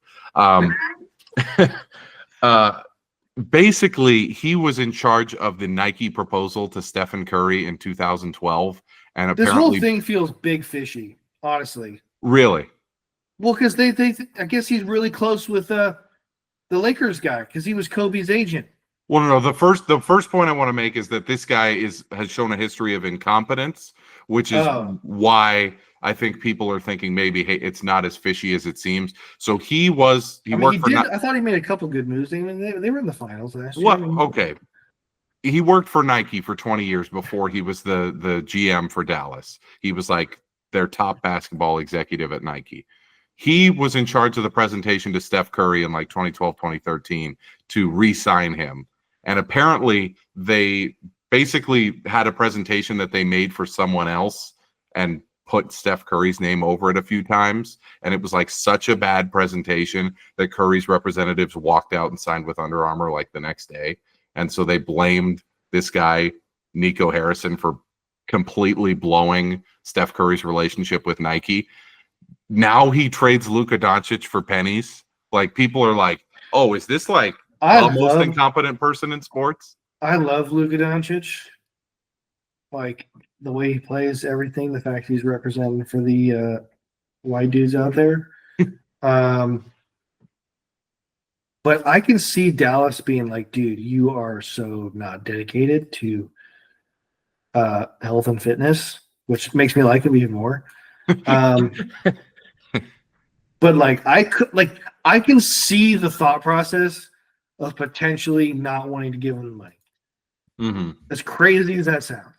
Basically, he was in charge of the Nike proposal to Stephen Curry in 2012, and apparently this whole thing feels big fishy, honestly. Really? Well, because they I guess he's really close with the Lakers guy because he was Kobe's agent. Well, no. The first point I want to make is that this guy has shown a history of incompetence, which is why I think people are thinking maybe, hey, it's not as fishy as it seems. So I thought he made a couple good moves. They were in the finals last year. Well, okay. He worked for Nike for 20 years before he was the GM for Dallas. He was like their top basketball executive at Nike. He was in charge of the presentation to Steph Curry in like 2012, 2013 to re-sign him. And apparently they basically had a presentation that they made for someone else and put Steph Curry's name over it a few times. And it was like such a bad presentation that Curry's representatives walked out and signed with Under Armour like the next day. And so they blamed this guy, Nico Harrison, for completely blowing Steph Curry's relationship with Nike. Now he trades Luka Doncic for pennies Like people are like, oh, is this like I the most love incompetent person in sports? I love Luka Doncic. Like the way he plays everything, the fact he's representing for the white dudes out there. Um, but I can see Dallas being like, dude, you are so not dedicated to health and fitness, which makes me like him even more. But I can see the thought process of potentially not wanting to give him the money. Mm-hmm. As crazy as that sounds.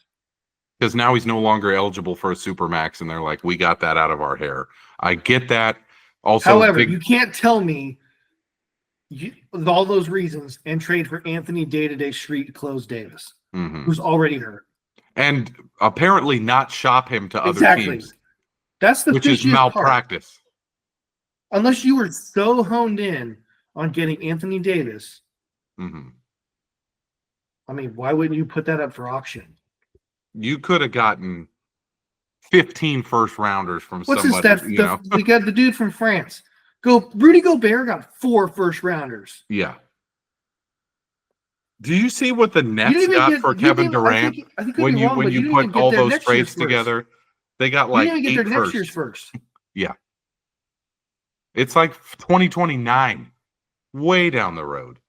Because now he's no longer eligible for a supermax, and they're like, we got that out of our hair. I get that. Also, however, you can't tell me with all those reasons and trade for Anthony Day-to-Day Street Clothes Davis, who's already hurt. And apparently not shop him to other teams. That's the which is malpractice. Part. Unless you were so honed in on getting Anthony Davis, I mean, why wouldn't you put that up for auction? You could have gotten 15 first rounders from somebody. We got the dude from France. Rudy Gobert got 4 first rounders. Yeah. Do you see what the Nets got for Kevin Durant? I think when you put all those trades together, they got like 8 first. Next year's first. Yeah. It's like 2029, way down the road.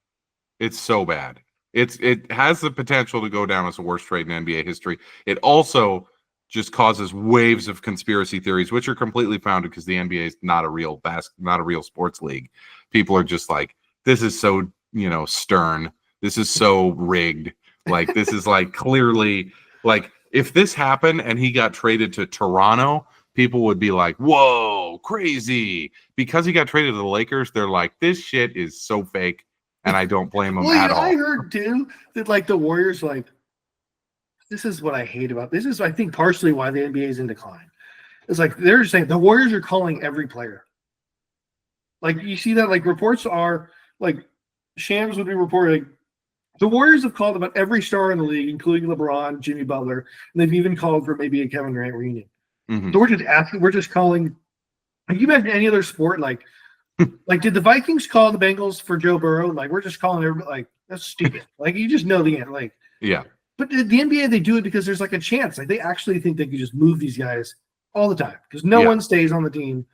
It's so bad. It has the potential to go down as the worst trade in NBA history. It also just causes waves of conspiracy theories, which are completely founded because the NBA is not a real sports league. People are just like, this is so stern. This is so rigged. Like this is like clearly like if this happened and he got traded to Toronto, people would be like, whoa, crazy. Because he got traded to the Lakers, they're like, this shit is so fake. And I don't blame them at all. I heard, too, that like the Warriors, like, this is what I hate about this. Is I think partially why the NBA is in decline. It's like they're saying the Warriors are calling every player. Like you see that like reports are like Shams would be reporting. The Warriors have called about every star in the league, including LeBron, Jimmy Butler, and they've even called for maybe a Kevin Durant reunion. So we're just asking. We're just calling. Like you imagine any other sport like did the Vikings call the Bengals for Joe Burrow? Like we're just calling everybody. Like that's stupid. Like you just know the end. Like yeah. But the NBA they do it because there's like a chance. Like they actually think they could just move these guys all the time because no one stays on the team.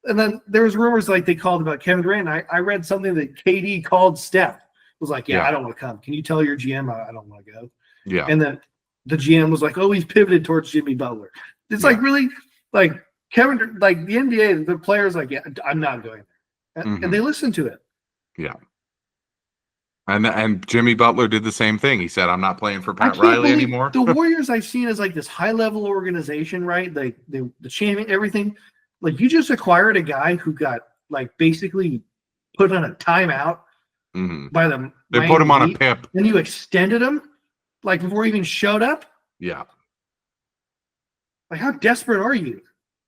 And then there was rumors like they called about Kevin Durant. I read something that KD called Steph. Was like, I don't want to come. Can you tell your GM I don't want to go? Yeah. And then the GM was like, oh, he's pivoted towards Jimmy Butler. It's like really like Kevin, like the NBA, the players like, I'm not going there. And they listen to it. Yeah. And Jimmy Butler did the same thing. He said, I'm not playing for Pat Riley anymore. The Warriors I've seen as like this high-level organization, right? Like the champion, everything. Like you just acquired a guy who got like basically put on a timeout by the They put him on a PIP. And you extended him like before he even showed up? Yeah. Like how desperate are you?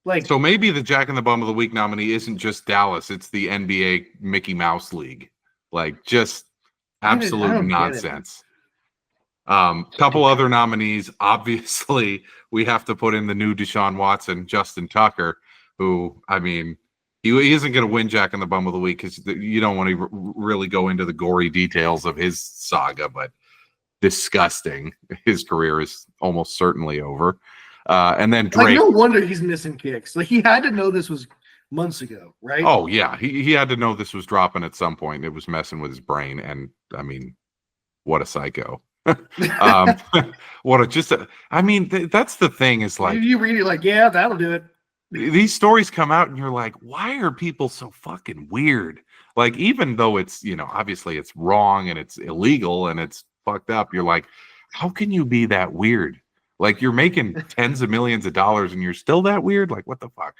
Like so maybe the Jack in the Bum of the Week nominee isn't just Dallas, it's the NBA Mickey Mouse League. Like just absolute nonsense. Couple other nominees. Obviously, we have to put in the new Deshaun Watson, Justin Tucker, who, I mean, he isn't going to win Jack in the Bum of the Week because you don't want to really go into the gory details of his saga, but disgusting. His career is almost certainly over. And then Drake. Like, no wonder he's missing kicks. Like, he had to know this was months ago, right? Oh, yeah. He had to know this was dropping at some point. It was messing with his brain. And, I mean, what a psycho. That's the thing is like. You read it like, yeah, that'll do it. These stories come out and you're like, why are people so fucking weird? Like, even though it's, obviously it's wrong and it's illegal and it's fucked up, you're like, how can you be that weird? Like, you're making tens of millions of dollars and you're still that weird? Like, what the fuck?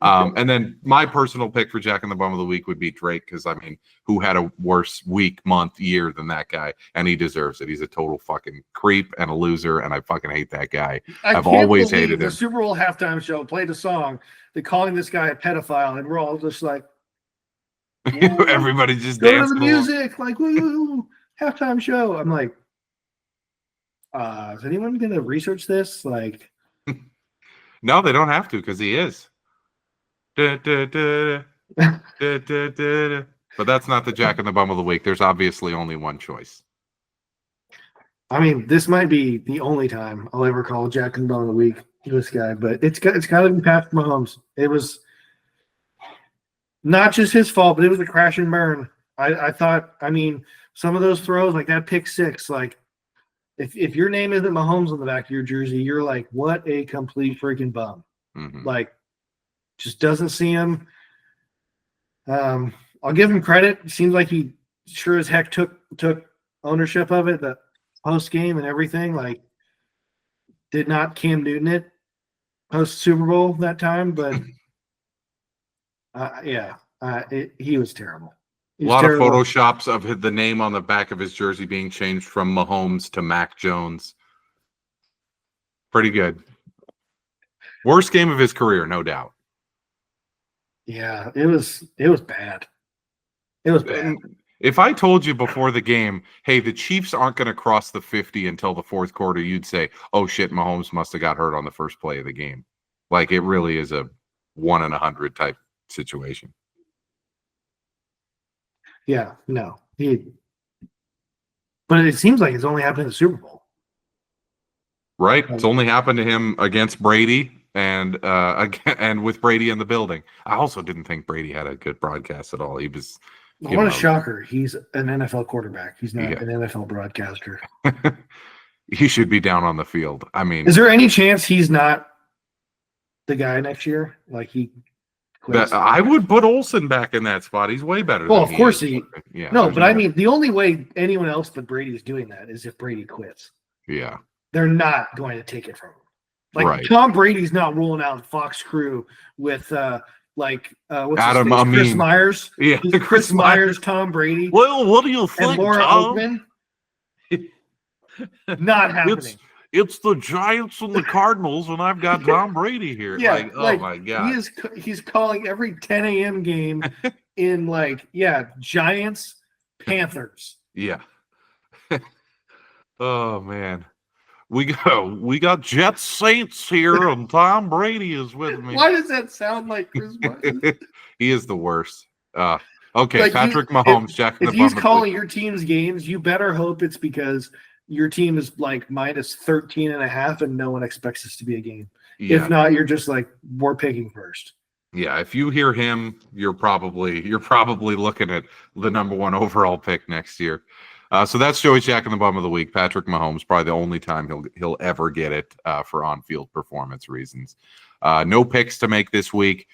And then my personal pick for Jack in the Bum of the Week would be Drake, because, I mean, who had a worse week, month, year than that guy? And he deserves it. He's a total fucking creep and a loser, and I fucking hate that guy. I've always hated him. The Super Bowl halftime show played a song. They're calling this guy a pedophile, and we're all just like, everybody just go to the music, like, woo, halftime show. I'm like, is anyone going to research this? Like, no, they don't have to, because he is. But that's not the Jack in the Bum of the week. There's obviously only one choice. I mean, this might be the only time I'll ever call Jack and Bone of the week this guy, but it's got to be Patrick Mahomes. It was not just his fault, but it was a crash and burn. I thought, I mean, some of those throws, like that pick six, like if your name isn't Mahomes on the back of your jersey, you're like, what a complete freaking bum. Mm-hmm. Like, just doesn't see him. I'll give him credit. It seems like he sure as heck took ownership of it, the post game and everything. Like, did not Cam Newton it post Super Bowl that time, but he was terrible. A lot of photoshops of the name on the back of his jersey being changed from Mahomes to Mac Jones. Pretty good. Worst game of his career, no doubt. Yeah, it was bad. It was bad. If I told you before the game, hey, the Chiefs aren't going to cross the 50 until the fourth quarter, you'd say, oh, shit, Mahomes must have got hurt on the first play of the game. Like, it really is a 1 in 100 type situation. Yeah, no. But it seems like it's only happened in the Super Bowl. Right? It's only happened to him against Brady and with Brady in the building. I also didn't think Brady had a good broadcast at all. He was... What a shocker. He's an NFL quarterback. He's not an NFL broadcaster. He should be down on the field. I mean... Is there any chance he's not the guy next year? Like, he quits? I would put Olsen back in that spot. He's way better well, than of course he is. Yeah. No, but I mean, the only way anyone else but Brady is doing that is if Brady quits. Yeah. They're not going to take it from him. Like, right. Tom Brady's not rolling out Fox Crew with what's Adam, his name? Chris Myers. Yeah, Chris Myers, Tom Brady. Well, what do you think, and Laura Tom? Oakman? Not happening. It's the Giants and the Cardinals, and I've got Tom Brady here. Yeah, oh my God. He's calling every 10 a.m. game in Giants, Panthers. Yeah. Oh man. We got Jets Saints here, and Tom Brady is with me. Why does that sound like Chris Martin? He is the worst. Okay, Patrick Mahomes, Jack. If he's calling your team's games, you better hope it's because your team is like minus 13.5 and no one expects this to be a game. Yeah. If not, you're just like, we're picking first. Yeah, if you hear him, you're probably looking at the number 1 overall pick next year. So that's Joey's Jack in the Bum of the week. Patrick Mahomes, probably the only time he'll ever get it for on-field performance reasons. No picks to make this week.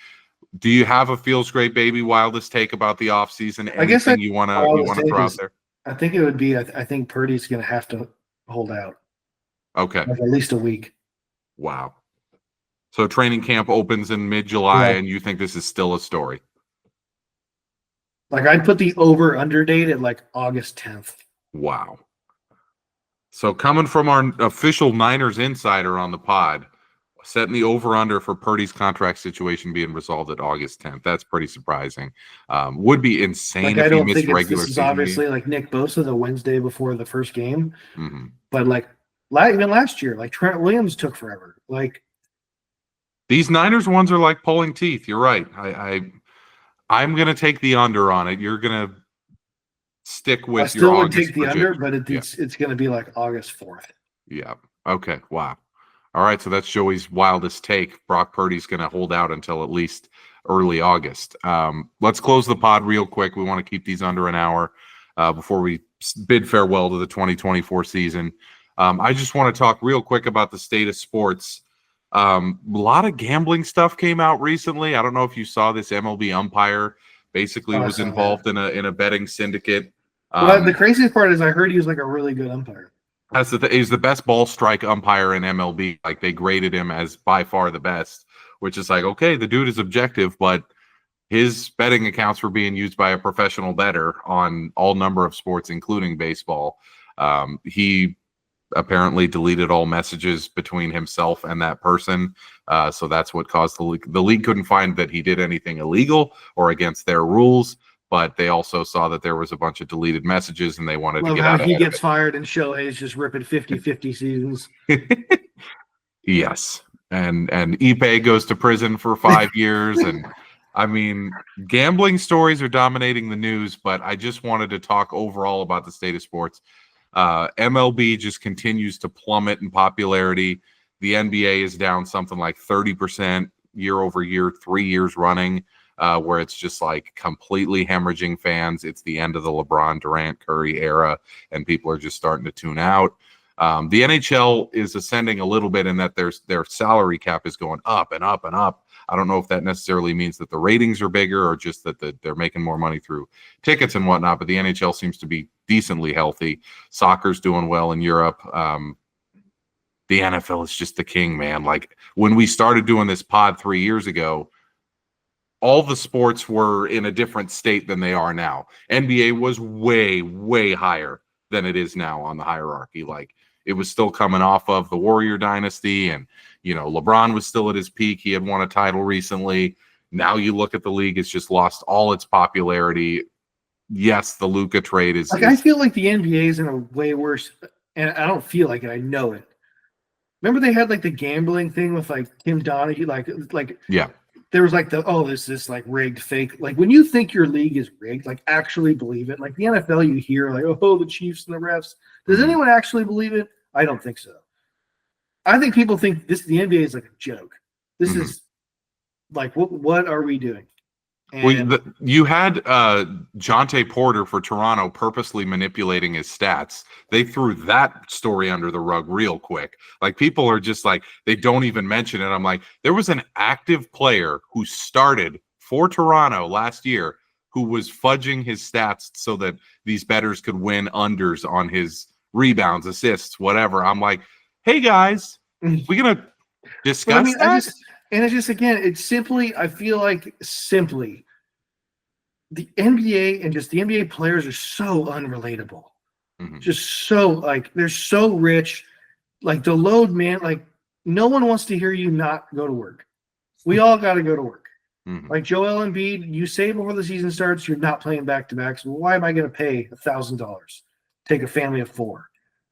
Do you have a feels great baby wildest take about the offseason? Anything you want to throw out there? I think it would be. I think Purdy's going to have to hold out. Okay, at least a week. Wow. So training camp opens in mid-July, and you think this is still a story? Like, I'd put the over/under date at like August 10th. Wow. So coming from our official Niners insider on the pod, setting the over/under for Purdy's contract situation being resolved at August 10th. That's pretty surprising. Would be insane if he missed regular season. This is obviously like Nick Bosa the Wednesday before the first game. Mm-hmm. But like even last year, like Trent Williams took forever. Like, these Niners ones are like pulling teeth. You're right. I'm going to take the under on it. You're going to stick with your August would take the under, but it's going to be like August 4th. Yeah. Okay. Wow. All right. So that's Joey's wildest take. Brock Purdy's going to hold out until at least early August. Let's close the pod real quick. We want to keep these under an hour before we bid farewell to the 2024 season. I just want to talk real quick about the state of sports. A lot of gambling stuff came out recently. I don't know if you saw this. MLB umpire basically was involved in a betting syndicate. Well, the craziest part is I heard he was like a really good umpire. He's the best ball strike umpire in MLB. Like, they graded him as by far the best, which is like, okay, the dude is objective, but his betting accounts were being used by a professional bettor on all number of sports, including baseball. He apparently deleted all messages between himself and that person. So that's what caused the leak. The league couldn't find that he did anything illegal or against their rules, but they also saw that there was a bunch of deleted messages and they wanted to get out of it. He gets fired and Shohei's just ripping 50-50 seasons. Yes. And Ipe goes to prison for 5 years, and I mean, gambling stories are dominating the news, but I just wanted to talk overall about the state of sports. MLB just continues to plummet in popularity. The NBA is down something like 30% year over year, 3 years running, where it's just like completely hemorrhaging fans. It's the end of the LeBron, Durant, Curry era, and people are just starting to tune out. The NHL is ascending a little bit in that their salary cap is going up and up and up. I don't know if that necessarily means that the ratings are bigger or just that they're making more money through tickets and whatnot, but the NHL seems to be decently healthy. Soccer's doing well in Europe. The NFL is just the king, man. Like when we started doing this pod 3 years ago, all the sports were in a different state than they are now. NBA was way, way higher than it is now on the hierarchy. Like it was still coming off of the Warrior dynasty, and LeBron was still at his peak. He had won a title recently. Now you look at the league, it's just lost all its popularity. Yes, the Luka trade is like I feel like the NBA is in a way worse, and I don't feel like it. I know it. Remember they had like the gambling thing with like Tim Donaghy, like yeah. There was like this like rigged fake. Like when you think your league is rigged, like actually believe it. Like the NFL, you hear like, oh, the Chiefs and the refs. Does anyone actually believe it? I don't think so. I think people think the NBA is like a joke. This is like, what are we doing? And you had Jonte Porter for Toronto purposely manipulating his stats. They threw that story under the rug real quick. Like people are just like, they don't even mention it. I'm like, there was an active player who started for Toronto last year who was fudging his stats so that these bettors could win unders on his rebounds, assists, whatever. I'm like, hey guys, we gonna discuss that? And it's just, again, it's simply, I feel like simply the NBA and just the NBA players are so unrelatable. Just so like, they're so rich. Like the load, man, like no one wants to hear you not go to work. We all got to go to work. Like Joel Embiid, you say before the season starts, you're not playing back-to-backs. Well, why am I going to pay $1,000, take a family of 4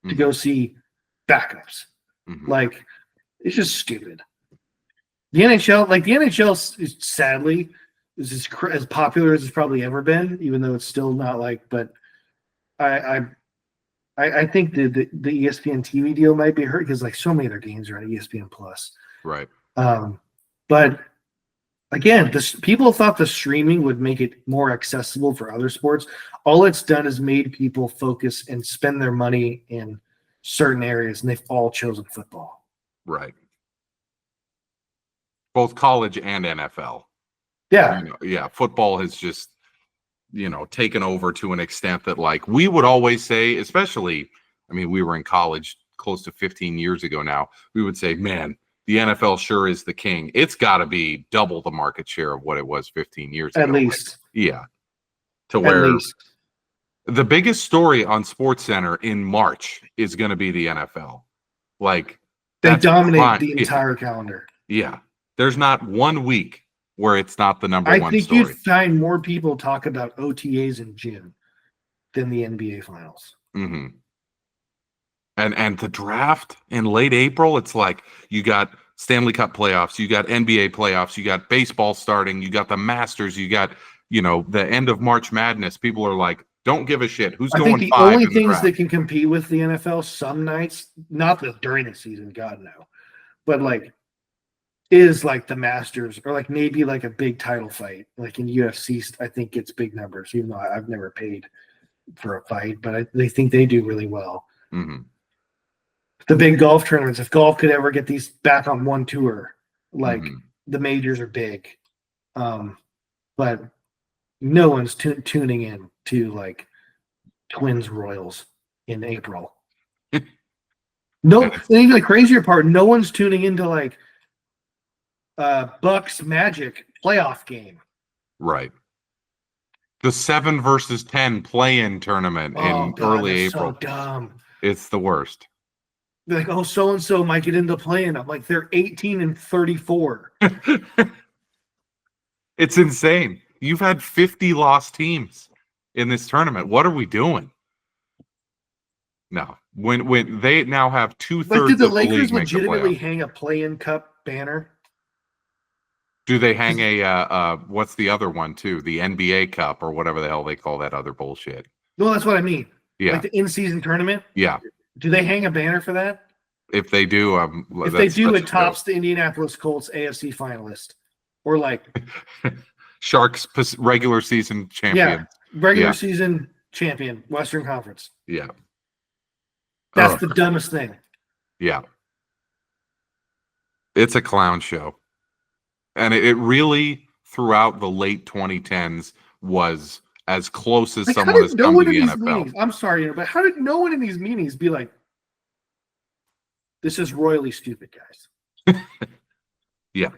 to go see backups? Like, it's just stupid. The NHL is sadly is as popular as it's probably ever been, even though it's still not like. But I think the ESPN TV deal might be hurt because like so many of their games are on ESPN Plus. Right. But again, people thought the streaming would make it more accessible for other sports. All it's done is made people focus and spend their money in certain areas, and they've all chosen football. Right. Both college and NFL. Yeah. Yeah. Football has just, taken over to an extent that like we would always say, especially, I mean, we were in college close to 15 years ago now, we would say, man, the NFL sure is the king. It's got to be double the market share of what it was 15 years ago. At least. Like, yeah. To where the biggest story on SportsCenter in March is going to be the NFL. Like they dominate the entire calendar. Yeah. There's not 1 week where it's not the number one story. I think you'd find more people talk about OTAs in June than the NBA Finals. And the draft in late April, it's like you got Stanley Cup playoffs, you got NBA playoffs, you got baseball starting, you got the Masters, you got, the end of March Madness. People are like, don't give a shit. Who's going 5 in the draft? I think the only things that can compete with the NFL some nights, not that during the season, God no, but like, is like the Masters or like maybe like a big title fight. Like in UFC, I think it's big numbers, even though I've never paid for a fight, but they think they do really well. The big golf tournaments, if golf could ever get these back on one tour, like the majors are big. But no one's tuning in to like Twins Royals in April. No, and even the crazier part, no one's tuning into like Bucks Magic playoff game. Right. The 7 versus 10 play-in tournament in early April. So dumb. It's the worst. They're like, oh, so and so might get into play-in. I'm like, they're 18 and 34. It's insane. You've had 50 lost teams in this tournament. What are we doing? No. When they now have 2/3 Like, did the of the Lakers league legitimately hang a play-in cup banner? Do they hang a what's the other one too? The NBA Cup or whatever the hell they call that other bullshit. No, that's what I mean. Yeah. Like the in-season tournament. Yeah. Do they hang a banner for that? If they do, if they do, it tops the Indianapolis Colts AFC finalist, or like Sharks regular season champion. Yeah, regular season champion, Western Conference. Yeah. That's the dumbest thing. Yeah. It's a clown show. And it really, throughout the late 2010s, was as close as someone has come to the NFL. Meetings, I'm sorry, but how did no one in these meetings be like, this is royally stupid, guys? Yeah.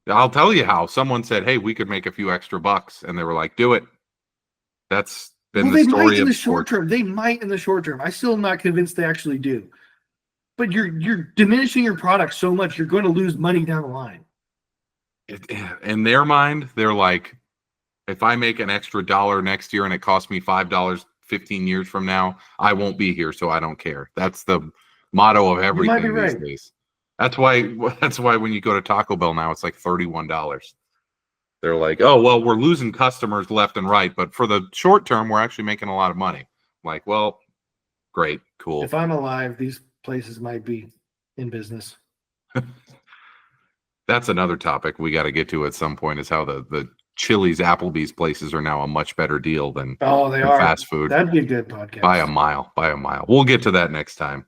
I'll tell you how. Someone said, hey, we could make a few extra bucks. And they were like, do it. That's been the story of the short term. They might in the short term. I still am not convinced they actually do. But you're diminishing your product so much, you're going to lose money down the line. In their mind, they're like, if I make an extra $1 next year and it costs me $5 15 years from now, I won't be here, so I don't care. That's the motto of everything these days. That's why when you go to Taco Bell now, it's like $31. They're like, oh, well, we're losing customers left and right, but for the short term, we're actually making a lot of money. I'm like, well, great, cool. If I'm alive, these places might be in business. That's another topic we got to get to at some point, is how the Chili's, Applebee's places are now a much better deal than fast food. That'd be a good podcast. By a mile. We'll get to that next time.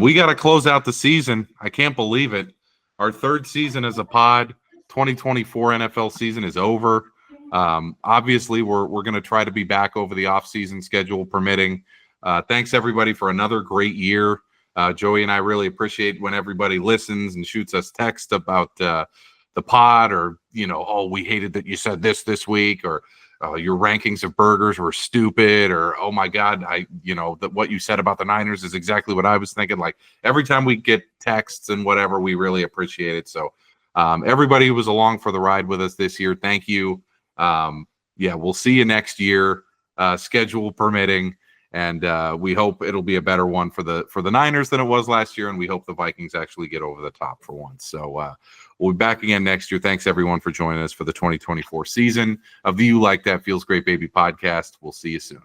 We got to close out the season. I can't believe it. Our third season as a pod, 2024 NFL season is over. Obviously, we're going to try to be back over the off-season schedule permitting. Thanks, everybody, for another great year. Joey and I really appreciate when everybody listens and shoots us text about the pod, or, oh, we hated that you said this week, or your rankings of burgers were stupid, or, oh my God, that what you said about the Niners is exactly what I was thinking. Like, every time we get texts and whatever, we really appreciate it. So everybody who was along for the ride with us this year, thank you. We'll see you next year, schedule permitting. And we hope it'll be a better one for the Niners than it was last year, and we hope the Vikings actually get over the top for once. So we'll be back again next year. Thanks, everyone, for joining us for the 2024 season of the You Like That Feels Great Baby podcast. We'll see you soon.